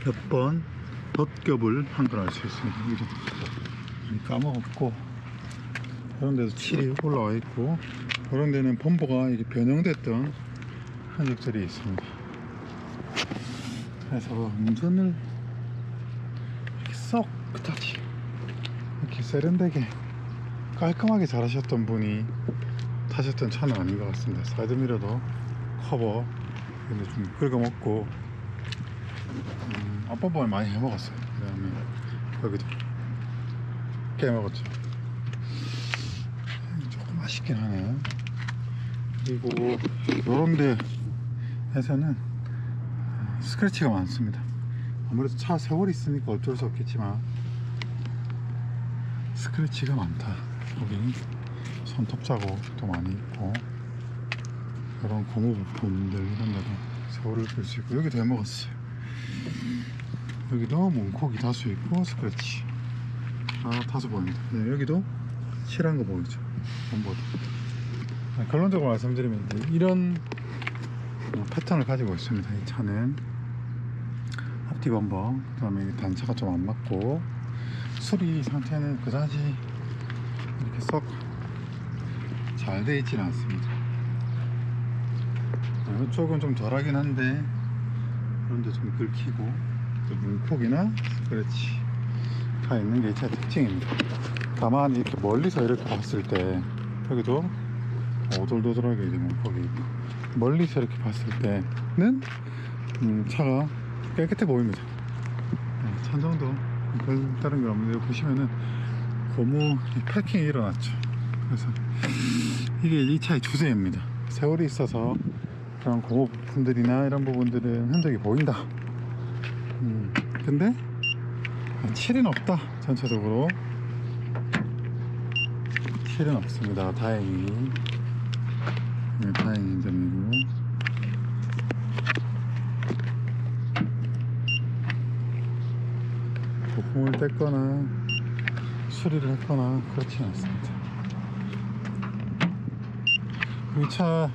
몇 번 덧겹을 한 걸 알 수 있습니다. 여기 좀 많이 까먹었고, 이런 데도 칠이 올라와 있고, 이런 데는 펌버가 이게 변형됐던 흔적들이 있습니다. 그래서 운전을 이렇게 썩 그다지 이렇게 세련되게 깔끔하게 잘하셨던 분이 타셨던 차는 아닌 것 같습니다. 사이드미러도 커버 근데 좀 긁어먹고, 앞범벅을 많이 해먹었어요. 그 다음에 여기도 깨먹었죠. 조금 아쉽긴 하네. 그리고 요런 데에서는 스크래치가 많습니다. 아무래도 차 세월이 있으니까 어쩔 수 없겠지만 스크래치가 많다. 여기 손톱 자국도 많이 있고, 이런 고무 부품들 이런 데도 세월을 볼 수 있고, 여기도 해먹었어요. 여기도 문콕이 다수 있고 스크래치 다수 보입니다. 네, 여기도 칠한 거 보이죠. 본보드. 결론적으로 말씀드리면 이런 패턴을 가지고 있습니다. 이 차는 앞뒤 범버, 그 다음에 단차가 좀 안 맞고, 수리 상태는 그다지 이렇게 썩 잘 되어 있지는 않습니다. 이쪽은 좀 덜하긴 한데, 그런데 좀 긁히고, 또 문콕이나 스크래치가 있는 게 이 차의 특징입니다. 다만 이렇게 멀리서 이렇게 봤을 때 여기도 오돌도돌하게 이제 문콕이 있고, 멀리서 이렇게 봤을 때는 차가 깨끗해 보입니다. 네, 차 정도 다른 건 없는데, 여기 보시면은 고무 패킹이 일어났죠. 그래서 이게 이 차의 주제입니다. 세월이 있어서 그런 고무 부품들이나 이런 부분들은 흔적이 보인다. 근데 칠은 없다. 전체적으로 칠은 없습니다. 다행히. 네, 다행인 점이고, 부품을 뗐거나 수리를 했거나 그렇지는 않습니다. 이 차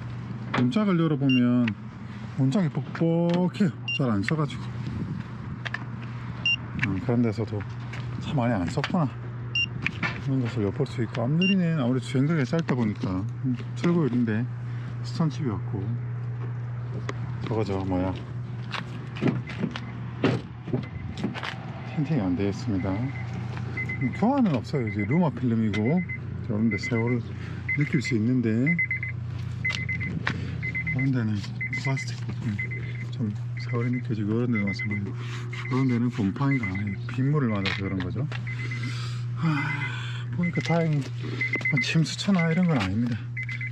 문짝을 열어보면 문짝이 뻑뻑해요. 잘 안 써가지고. 그런 데서도 참 많이 안 썼구나 그런 것을 엿볼 수 있고, 앞유리는 아무래도 주행거리가 짧다 보니까 철거율인데 스톤칩이 왔고, 저거죠 뭐야, 틴팅이 안 되어 있습니다. 교환은 없어요. 이제 루마 필름이고, 저런 데 세월을 느낄 수 있는데, 이런 데는 플라스틱 부품 좀 세월이 느껴지고, 이런 데는 마찬가지고, 이런 데는 곰팡이가 빗물을 맞아서 그런 거죠. 보니까 다행히 침수처나 이런 건 아닙니다.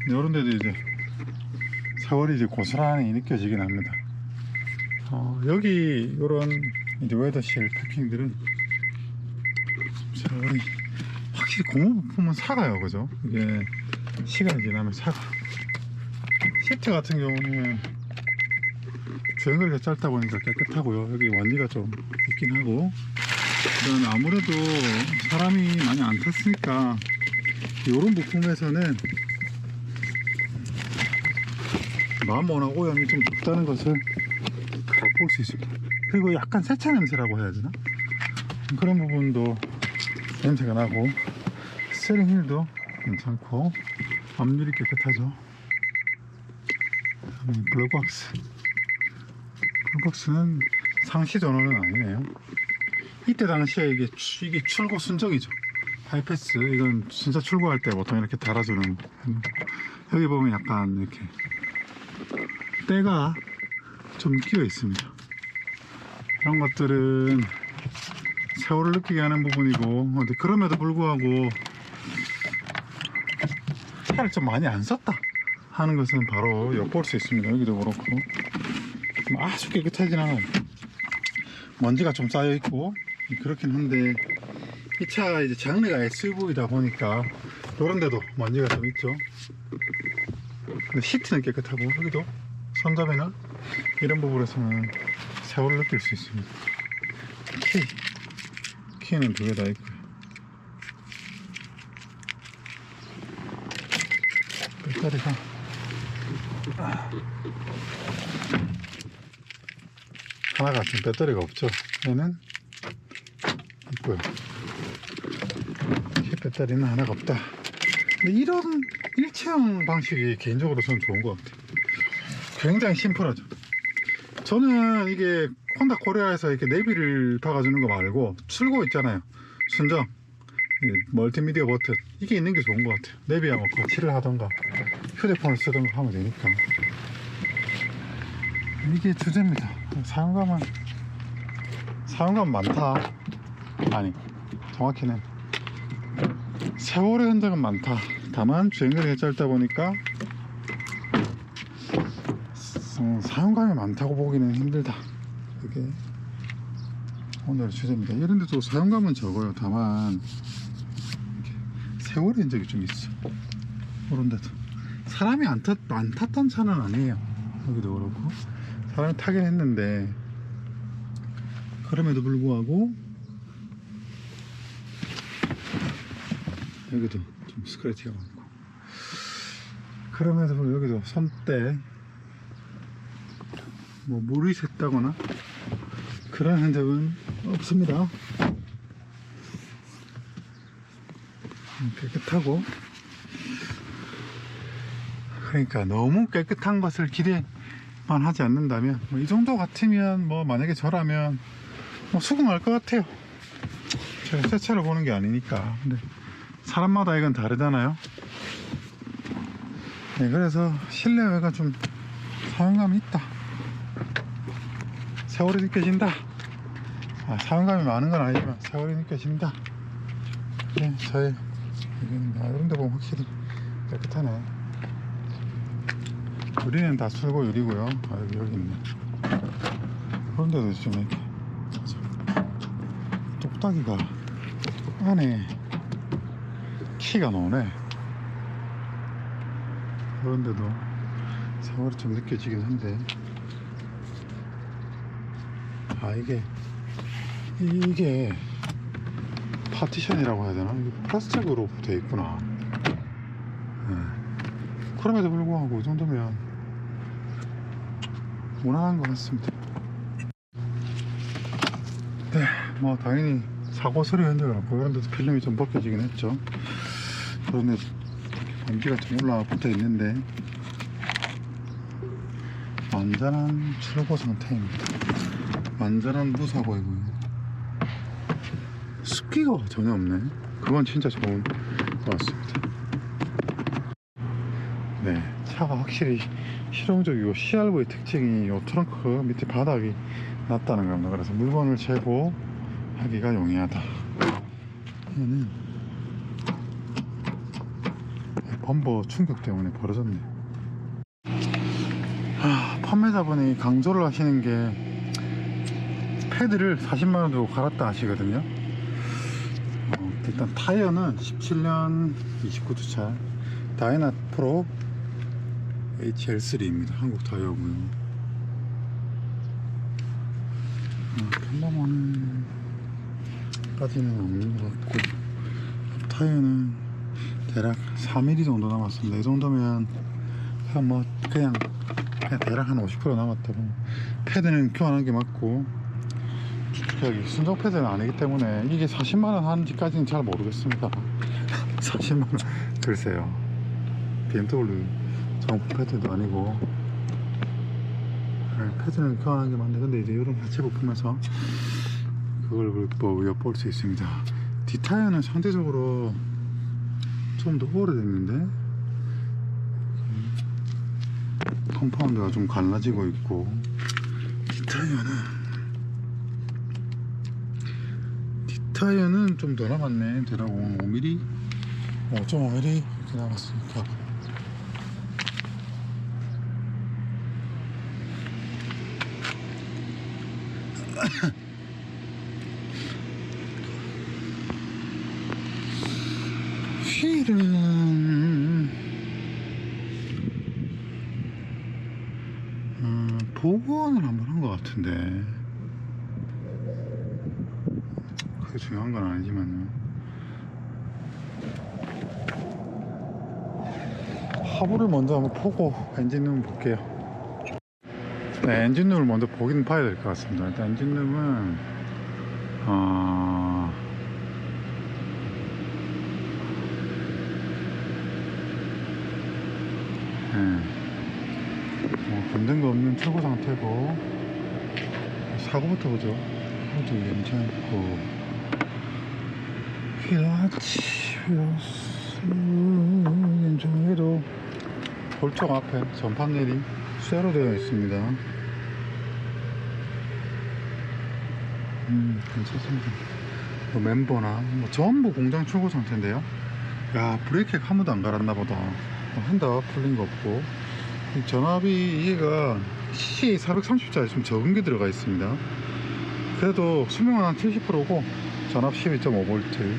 이런 데도 이제 세월이 이제 고스란히 느껴지긴 합니다. 여기 이런 이제 웨더실 패킹들은 세월이 확실히 고무 부품은 사가요, 그죠? 이게 시간이 지나면 사가. 시트 같은 경우는 주행거리가 짧다 보니까 깨끗하고요. 여기 원리가 좀 있긴 하고, 그다음에 아무래도 사람이 많이 안 탔으니까 이런 부품에서는 마모나 오염이 좀 높다는 것을 볼 수 있습니다. 그리고 약간 세차 냄새라고 해야 되나? 그런 부분도 냄새가 나고, 스티어링 휠도 괜찮고, 앞유리 깨끗하죠. 블랙박스. 블랙박스는 상시 전원은 아니네요. 이때 당시에 이게 출고 순정이죠. 하이패스. 이건 진짜 출고할 때 보통 이렇게 달아주는. 여기 보면 약간 이렇게 때가 좀 끼어 있습니다. 이런 것들은 세월을 느끼게 하는 부분이고, 근데 그럼에도 불구하고 차를 좀 많이 안 썼다 하는 것은 바로 엿볼 수 있습니다. 여기도 그렇고 아주 깨끗하진 않아요. 먼지가 좀 쌓여 있고 그렇긴 한데, 이 차가 이제 장르가 SUV다 보니까 이런 데도 먼지가 좀 있죠. 근데 시트는 깨끗하고, 여기도 손잡이나 이런 부분에서는 세월을 느낄 수 있습니다. 키는 두 개 다 있고요. 배터리가 하나가 지금 배터리가 없죠. 얘는 있고요. 이 배터리는 하나가 없다. 근데 이런 일체형 방식이 개인적으로 저는 좋은 것 같아요. 굉장히 심플하죠. 저는 이게 혼다 코리아에서 이렇게 내비를 박아주는 거 말고 출고 있잖아요. 순정, 멀티미디어 버튼, 이게 있는 게 좋은 것 같아요. 내비하고 거치를 하던가 휴대폰을 쓰던가 하면 되니까. 이게 주제입니다. 사용감은 많다. 아니, 정확히는 세월의 흔적은 많다. 다만 주행거리가 짧다 보니까 사용감이 많다고 보기는 힘들다. 그게 오늘의 주제입니다. 이런 데도 사용감은 적어요. 다만 세월의 흔적이 좀 있어. 그런 데도 사람이 안 탔던 차는 아니에요. 여기도 그렇고 사람이 타긴 했는데, 그럼에도 불구하고 여기도 좀 스크래치가 많고, 그럼에도 불구하고 여기도 손때 뭐 물이 샜다거나 그런 흔적은 없습니다. 깨끗하고, 그러니까 너무 깨끗한 것을 기대만 하지 않는다면, 이 정도 같으면 만약에 저라면 수긍할 것 같아요. 제가 새 차를 보는 게 아니니까. 근데 사람마다 이건 다르잖아요. 네, 그래서 실내외가 좀 사용감이 있다. 세월이 느껴진다. 사용감이 많은 건 아니지만 세월이 느껴진다. 네, 저의 의견입니다. 이런 데 보면 확실히 깨끗하네. 유리는 다 출고 유리고요. 여기 있네. 그런 데도 좀 이렇게 똑딱이가 안에 키가 나오네. 그런 데도 세월이 좀 느껴지긴 한데, 이게 파티션이라고 해야 되나? 이게 플라스틱으로 되어 있구나. 네. 그럼에도 불구하고 이 정도면 무난한 것 같습니다. 네, 당연히 사고 소리 흔적은 없고, 그런 데도 필름이 좀 벗겨지긴 했죠. 그런데 먼지가 좀 올라와 붙어 있는데 완전한 출고 상태입니다. 완전한 무사고이고요. 습기가 전혀 없네. 그건 진짜 좋은 것 같습니다. 네, 차가 확실히 실용적이고, CRV의 특징이 요 트렁크 밑에 바닥이 낮다는 겁니다. 그래서 물건을 재고 하기가 용이하다. 얘는 범버 충격 때문에 벌어졌네. 판매자분이 강조를 하시는 게 패드를 40만원 주고 갈았다 하시거든요. 일단 타이어는 17년 29주차 다이나 프로 HL3입니다. 한국 타이어고요. 편담원까지는 없는 것 같고, 타이어는 대략 4mm 정도 남았습니다. 이 정도면 그냥 대략 한 50% 남았다고. 패드는 교환한 게 맞고, 여기 순정 패드는 아니기 때문에 이게 40만원 하는지까지는 잘 모르겠습니다. 40만원 글쎄요. BMW 정품 패드도 아니고 패드는 교환한 게 맞네. 근데 이제 이런 하체 부품에서 그걸 뭐 엿볼 수 있습니다. 뒷타이어는 상대적으로 좀 더 오래됐는데 컴파운드가 좀 갈라지고 있고, 뒷타이어는 좀 더 남았네. 대략 5mm 5.5mm 이렇게 남았으니까 휠은 복원을 한번 한 것 같은데 그게 중요한 건 아니지만요. 하부를 먼저 한번 보고 엔진룸 볼게요. 네, 엔진룸을 먼저 보긴 봐야 될 것 같습니다. 일단 엔진룸은 검된 거 없는 출고 상태고, 사고부터 보죠. 호주 괜찮고, 휠아치 괜찮아도 볼쪽 앞에 전판 내림 쇠로 되어 있습니다. 괜찮습니다. 뭐 멤버나 뭐 전부 공장 출고 상태인데요. 야, 브레이크가 한 번도 안 갈았나 보다. 핸더 풀린 거 없고, 이 전압이 이게가 CC430짜리 좀 적은 게 들어가 있습니다. 그래도 수명은 한 70%고 전압 12.5V.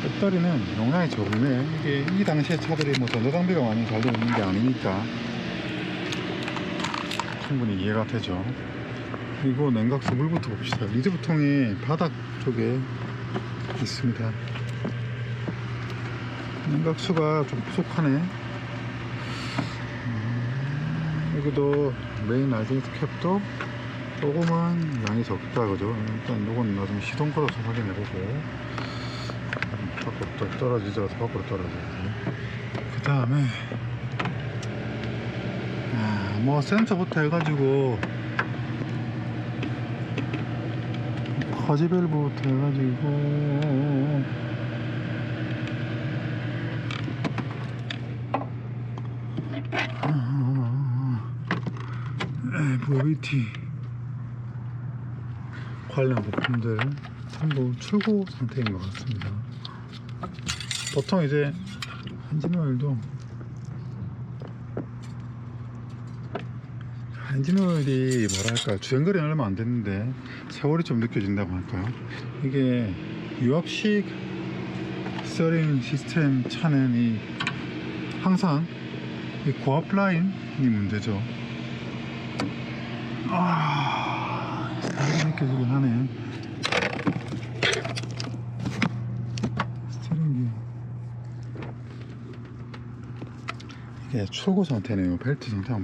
배터리는 용량이 적네. 이게 이 당시에 차들이 뭐 전자장비가 많이 잘 되어 있는 게 아니니까 충분히 이해가 되죠. 그리고 냉각수 물부터 봅시다. 리드부통이 바닥 쪽에 있습니다. 냉각수가 좀 부족하네. 여기도 메인 라이징스 캡도 조금은 양이 적다, 그죠? 일단 이건 나중에 시동 걸어서 확인해보고. 밖으로 떨어지죠. 밖으로 떨어지죠. 그 다음에 뭐 센서부터 해가지고 과지 밸브부터 해가지고 VT 관련 부품들 전부 출고 상태인 것 같습니다. 보통 이제 엔진오일도 엔진오일이 뭐랄까 주행거리는 얼마 안 됐는데 세월이 좀 느껴진다고 할까요? 이게 유압식 스티어링 시스템 차는 항상 이 고압 라인이 문제죠. 세월이 느껴지긴 하네. 스티어링이 이게 출고 상태네요. 벨트 상태만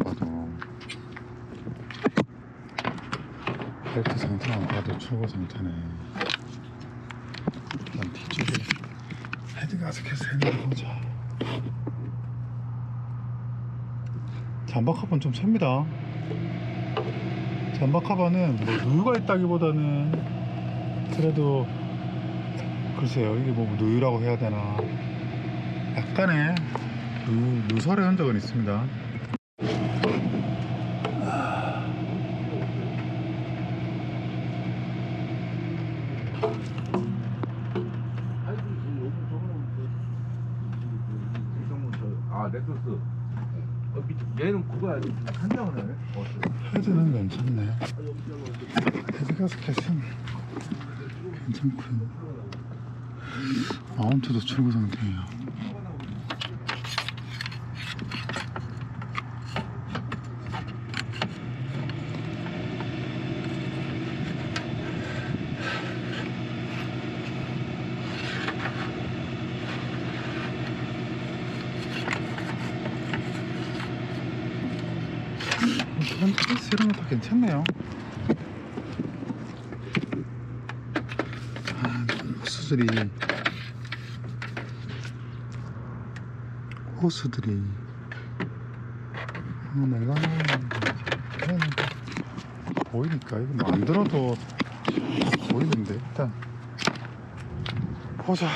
봐도 출고 상태네. 일단 뒤쪽에 헤드 가스켓 세는 보자. 잠바 커버는 좀 셉니다. 잠바 커버는 뭐 누유가 있다기보다는 그래도 글쎄요, 이게 뭐 누유라고 해야 되나, 약간의 누설의 흔적은 있습니다. 넥서스. 얘는 그거야. 한장은 해. 헤드는 괜찮네. 헤드 가스켓은 괜찮고요. 마운트도 출고 상태예요. 이런 거 다 괜찮네요. 호스들이 내가 보이니까 이거 만들어도 보이는데 일단 보자.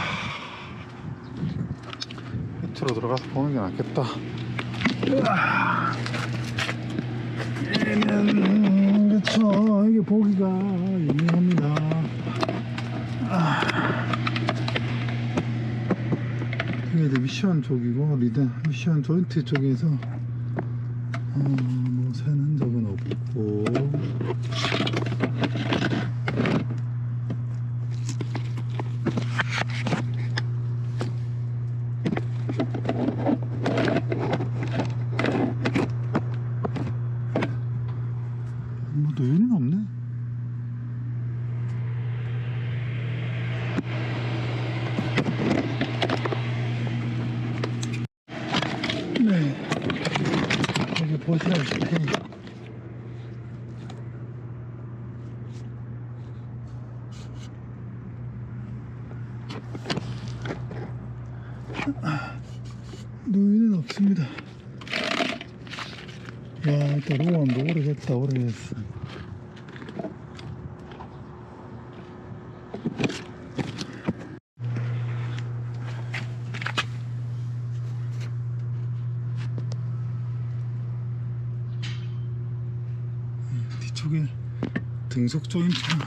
밑으로 들어가서 보는 게 낫겠다. 얘는 그쵸, 이게 보기가 유명합니다. 이게 이제 미션 쪽이고 리드 미션 조인트 쪽에서 뭐 새는 적은 없고 뭐 노연은 없네. 네, 여기 보시다시피 노인은 없습니다. 야, 또 로원도 오래됐어. 뒤쪽에 등속 조인트랑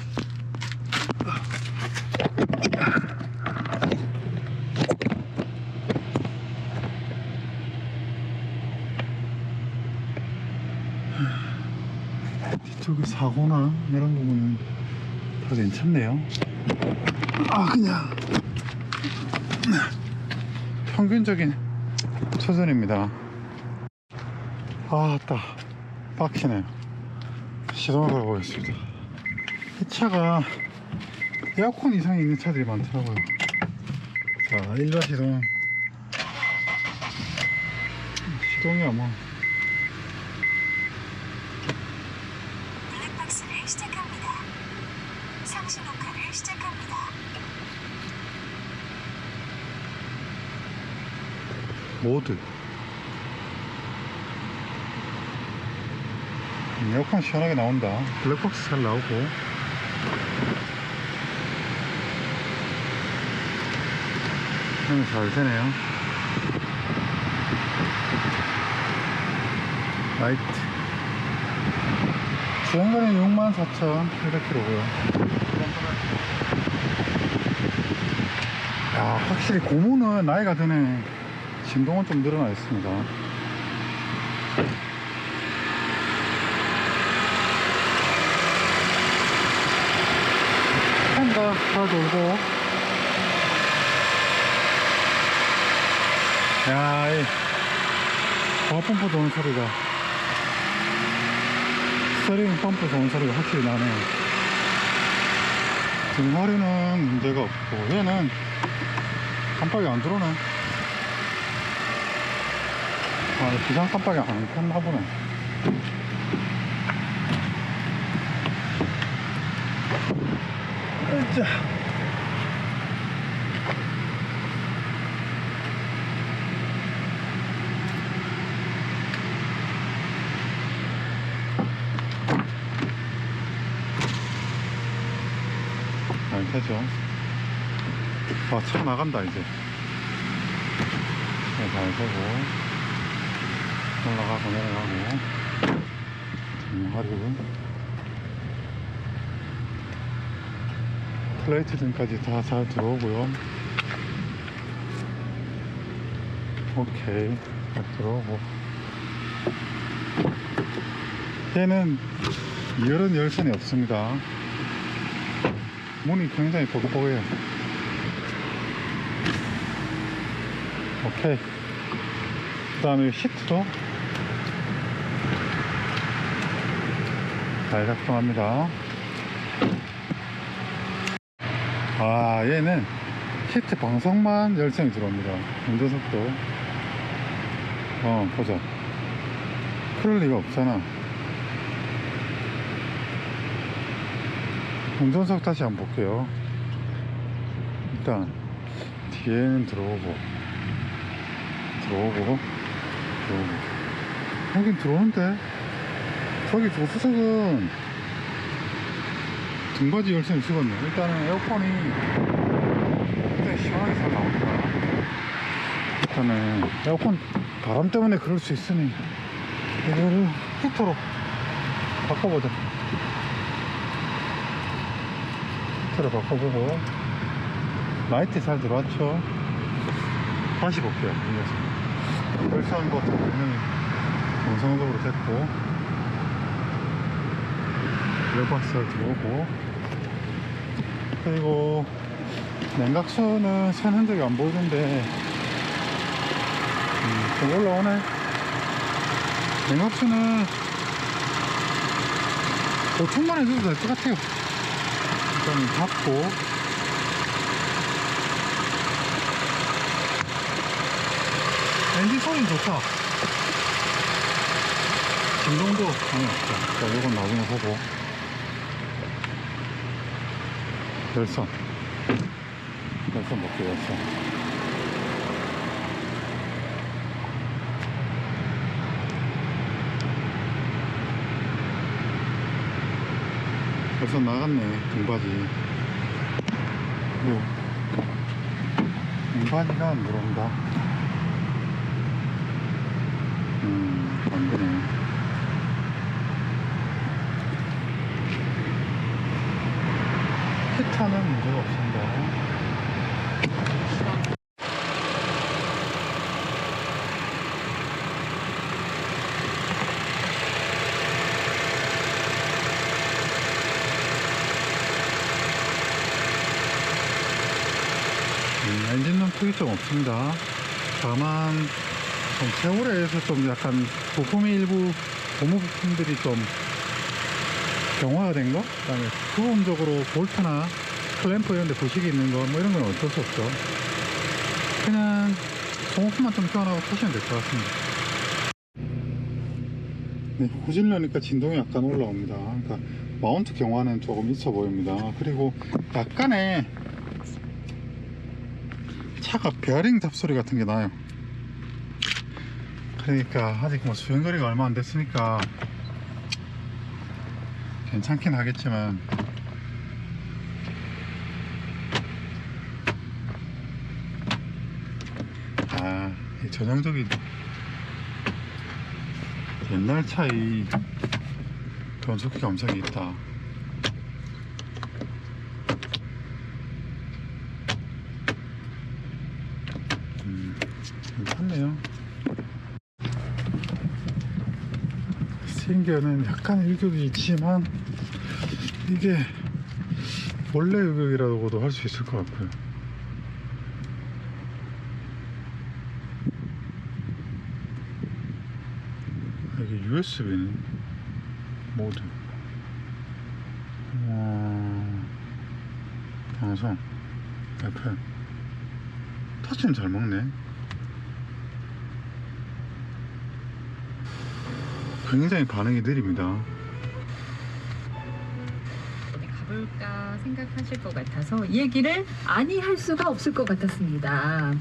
뒤쪽에 사고나 이런 부분은 다 괜찮네요. 그냥 평균적인 수준입니다. 딱 박히네요. 시동을 걸어보겠습니다. 이 차가 에어컨 이상이 있는 차들이 많더라고요. 자, 일반 시동이야 뭐. 블랙박스를 시작합니다. 상시 녹화를 시작합니다. 모드 에어컨 시원하게 나온다. 블랙박스 잘 나오고 잘 되네요. 라이트 주행거리는 64,800km고요. 야, 확실히 고무는 나이가 드네. 진동은 좀 늘어나 있습니다. 팬가 잘 돌고, 야, 이 과펌프 도는 소리가, 스티어링 펌프 도는 소리가 확실히 나네요. 지금 화류는 문제가 없고, 얘는 깜빡이 안 들어오네. 비상 깜빡이 안 켰나 보네. 자. 잘 되죠. 차 나간다 이제. 잘 되고 올라가고 내려가고 하루 플레이트 등까지 다 잘 들어오고요. 오케이, 잘 들어오고. 얘는 열은 열선이 없습니다. 문이 굉장히 뽀글뽀글해요. 오케이. 그 다음에 시트도 잘 작동합니다. 얘는 시트 방석만 열선이 들어옵니다. 운전석도 보자. 그럴 리가 없잖아. 운전석 다시 한번 볼게요. 일단 뒤에는 들어오고 여긴 들어오는데 저기 조수석은 등받이 열쇠를 찍었네. 일단은 에어컨이 굉장히 시원하게 잘 나옵니다. 일단은 에어컨 바람 때문에 그럴 수 있으니 이거를 히터로 바꿔보자. 히터로 바꿔보고 라이트 잘 들어왔죠. 다시 볼게요. 열선 버튼 분명히 정상적으로 됐고 에어박스 잘 들어오고, 그리고 냉각수는 샌 흔적이 안 보이는데 좀 올라오네. 냉각수는 보충만 해줘도 될 것 같아요. 일단 닫고, 엔진 소리는 좋다. 진동도 전혀 없죠. 자, 이건 나중에 보고. 열선 볼게요. 열선 열선 나갔네. 등받이 등받이가 안 들어온다. 안 되네. 히터는 문제가 없습니다. 엔진룸 특이점 없습니다. 다만 좀 세월에서 좀 약간 부품이 일부 고무 부품들이 좀 경화된 거, 그 다음에 부분적으로 볼트나 클램프 이런 데 부식이 있는 거, 뭐 이런 건 어쩔 수 없죠. 그냥 소모품만 좀 교환하고 타시면 될 것 같습니다. 네, 후진러니까 진동이 약간 올라옵니다. 그러니까 마운트 경화는 조금 있어 보입니다. 그리고 약간의 차가 베어링 잡소리 같은 게 나요. 그러니까 아직 뭐 주행거리가 얼마 안 됐으니까 괜찮긴 하겠지만, 이 전형적인 옛날 차의 변속기 감성이 있다. 괜찮네요. 스윙기어는 약간 일격이 있지만 이게 원래 일격이라고도 할 수 있을 것 같고요. 이게 USB는 모드, 방송, FM, 터치는 잘 먹네. 굉장히 반응이 느립니다. 가볼까 생각하실 것 같아서 이 얘기를 아니 할 수가 없을 것 같았습니다.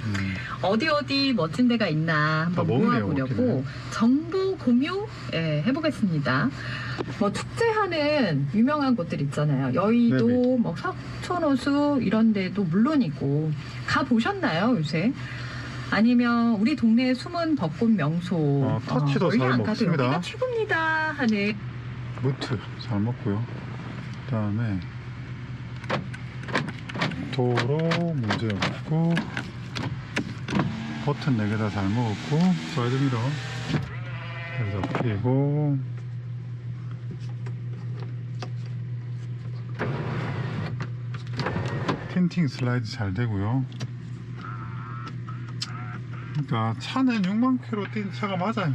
어디 멋진 데가 있나 한번 먹네요, 모아보려고 정보 공유 해보겠습니다. 뭐 축제하는 유명한 곳들 있잖아요. 여의도, 네네. 뭐 석촌호수 이런 데도 물론이고 가보셨나요 요새? 아니면 우리 동네의 숨은 벚꽃 명소, 터치도 멀리 잘 안 가도 먹습니다. 여기가 최고입니다 하는 무트 잘 먹고요. 그 다음에 도로 문제 없고, 버튼 4개 다 잘 먹었고, 사이드미러 여기다 끼고, 틴팅 슬라이드 잘 되고요. 그러니까 차는 6만 킬로 뛴 차가 맞아요.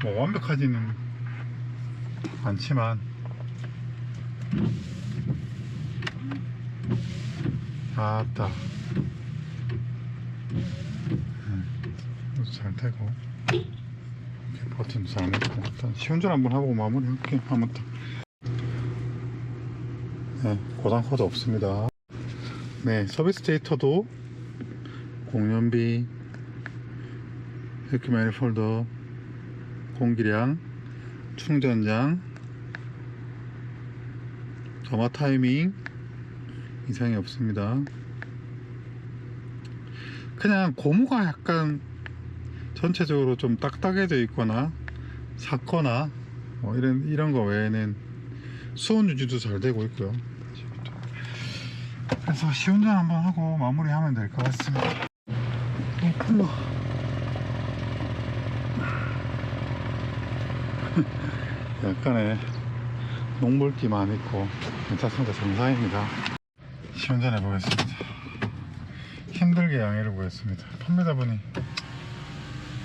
뭐 완벽하지는 않지만 아따 잘 되고, 이렇게 버튼도 잘 먹고. 일단 시운전 한번 하고 마무리 할게. 아무튼 네, 고장 코드 없습니다. 네, 서비스 데이터도 공연비, 이렇게 매니폴더, 공기량, 충전량, 점화 타이밍 이상이 없습니다. 그냥 고무가 약간 전체적으로 좀 딱딱해져 있거나 삭거나 뭐 이런 거 외에는 수온 유지도 잘 되고 있고요. 그래서 시운전 한번 하고 마무리하면 될 것 같습니다. 풀러 약간의 농물기만 있고 괜찮습니다. 정상입니다. 시운전 해보겠습니다. 힘들게 양해를 구했습니다. 판매자분이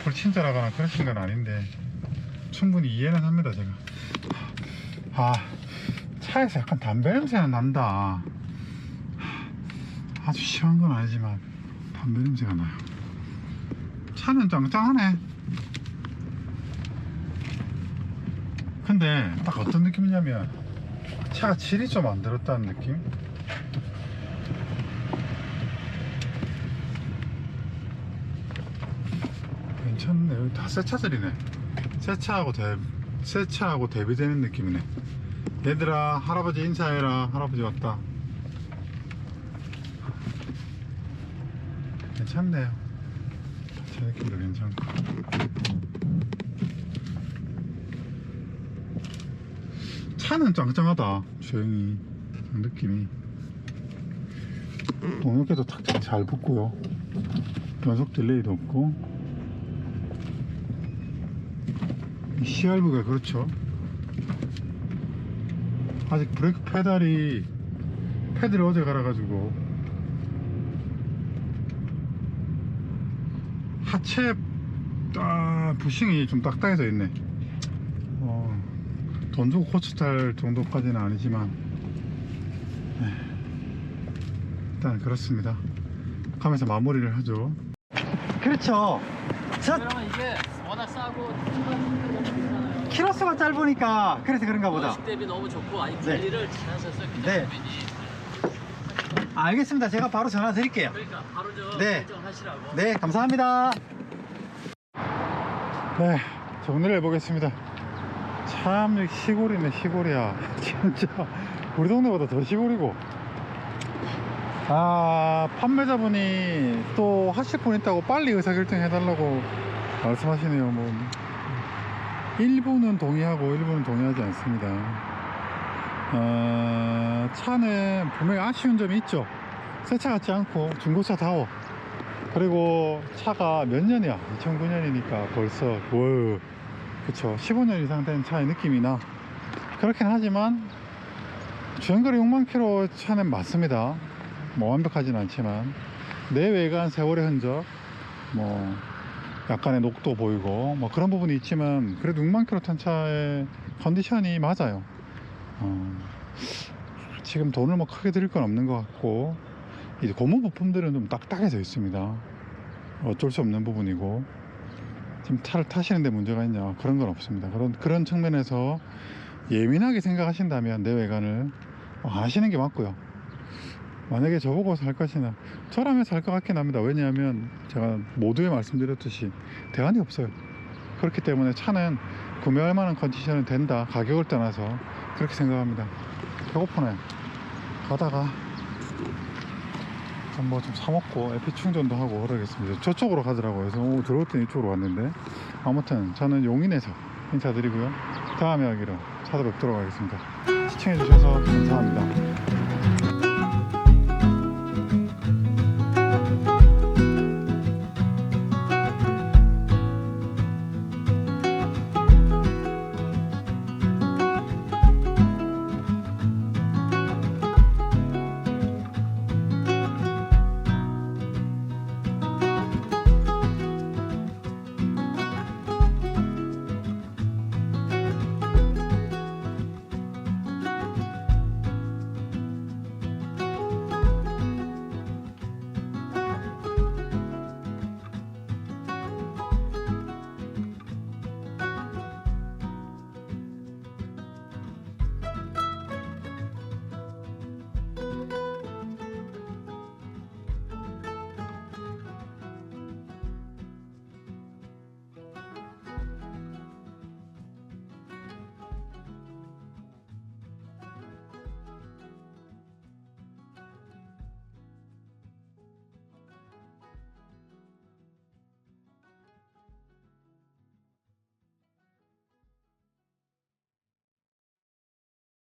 불친절하거나 그러신 건 아닌데 충분히 이해는 합니다. 제가 차에서 약간 담배 냄새가 난다. 아주 심한 건 아니지만 담배 냄새가 나요. 차는 짱짱하네. 근데 딱 어떤 느낌이냐면 차가 질이 좀 안 들었다는 느낌? 괜찮네. 여기 다 새 차들이네. 새 차하고 대비되는 느낌이네. 얘들아, 할아버지 인사해라. 할아버지 왔다. 괜찮네요. 제 느낌도 괜찮고. 차는 짱짱하다. 조용히 느낌이. 동력계도 탁탁 잘 붙고요. 변속 딜레이도 없고. CRV가 그렇죠. 아직 브레이크 패드를 어제 갈아가지고 하체 부싱이 좀 딱딱해져 있네. 돈 주고 고쳐탈 정도까지는 아니지만 일단 그렇습니다. 가면서 마무리를 하죠. 그렇죠. 그러면 이게 워낙 싸고 키로수가 짧으니까 그래서 그런가 보다. 연식 대비 너무 좋고 아니 관리를 잘하셔서 그냥 네. 알겠습니다. 제가 바로 전화 드릴게요. 그러니까 바로 저 네. 결정하시라고. 네, 감사합니다. 네, 정리를 해보겠습니다. 참 시골이네. 시골이야. 진짜 우리 동네보다 더 시골이고. 판매자분이 또 하실 분 있다고 빨리 의사결정 해달라고 말씀하시네요. 뭐 일부는 동의하고 일부는 동의하지 않습니다. 차는 분명히 아쉬운 점이 있죠. 새 차 같지 않고 중고차 다워. 그리고 차가 몇 년이야? 2009년이니까 벌써 그쵸, 15년 이상 된 차의 느낌이 나. 그렇긴 하지만 주행거리 6만 킬로 차는 맞습니다. 뭐 완벽하진 않지만 내외관 세월의 흔적, 뭐 약간의 녹도 보이고 뭐 그런 부분이 있지만 그래도 6만 킬로 탄 차의 컨디션이 맞아요. 지금 돈을 뭐 크게 들일 건 없는 것 같고, 이제 고무 부품들은 좀 딱딱해져 있습니다. 어쩔 수 없는 부분이고, 지금 차를 타시는데 문제가 있냐, 그런 건 없습니다. 그런 측면에서 예민하게 생각하신다면 내외관을 안 하시는 게 맞고요. 만약에 저보고 살 것이나, 저라면 살 것 같긴 합니다. 왜냐하면 제가 모두에 말씀드렸듯이 대안이 없어요. 그렇기 때문에 차는 구매할 만한 컨디션은 된다, 가격을 떠나서 그렇게 생각합니다. 배고프네. 가다가 뭐 좀 사먹고 LP 충전도 하고 그러겠습니다. 저쪽으로 가더라고요. 그래서 들어올 때는 이쪽으로 왔는데, 아무튼 저는 용인에서 인사드리고요. 다음 이야기로 찾아뵙도록 하겠습니다. 시청해주셔서 감사합니다.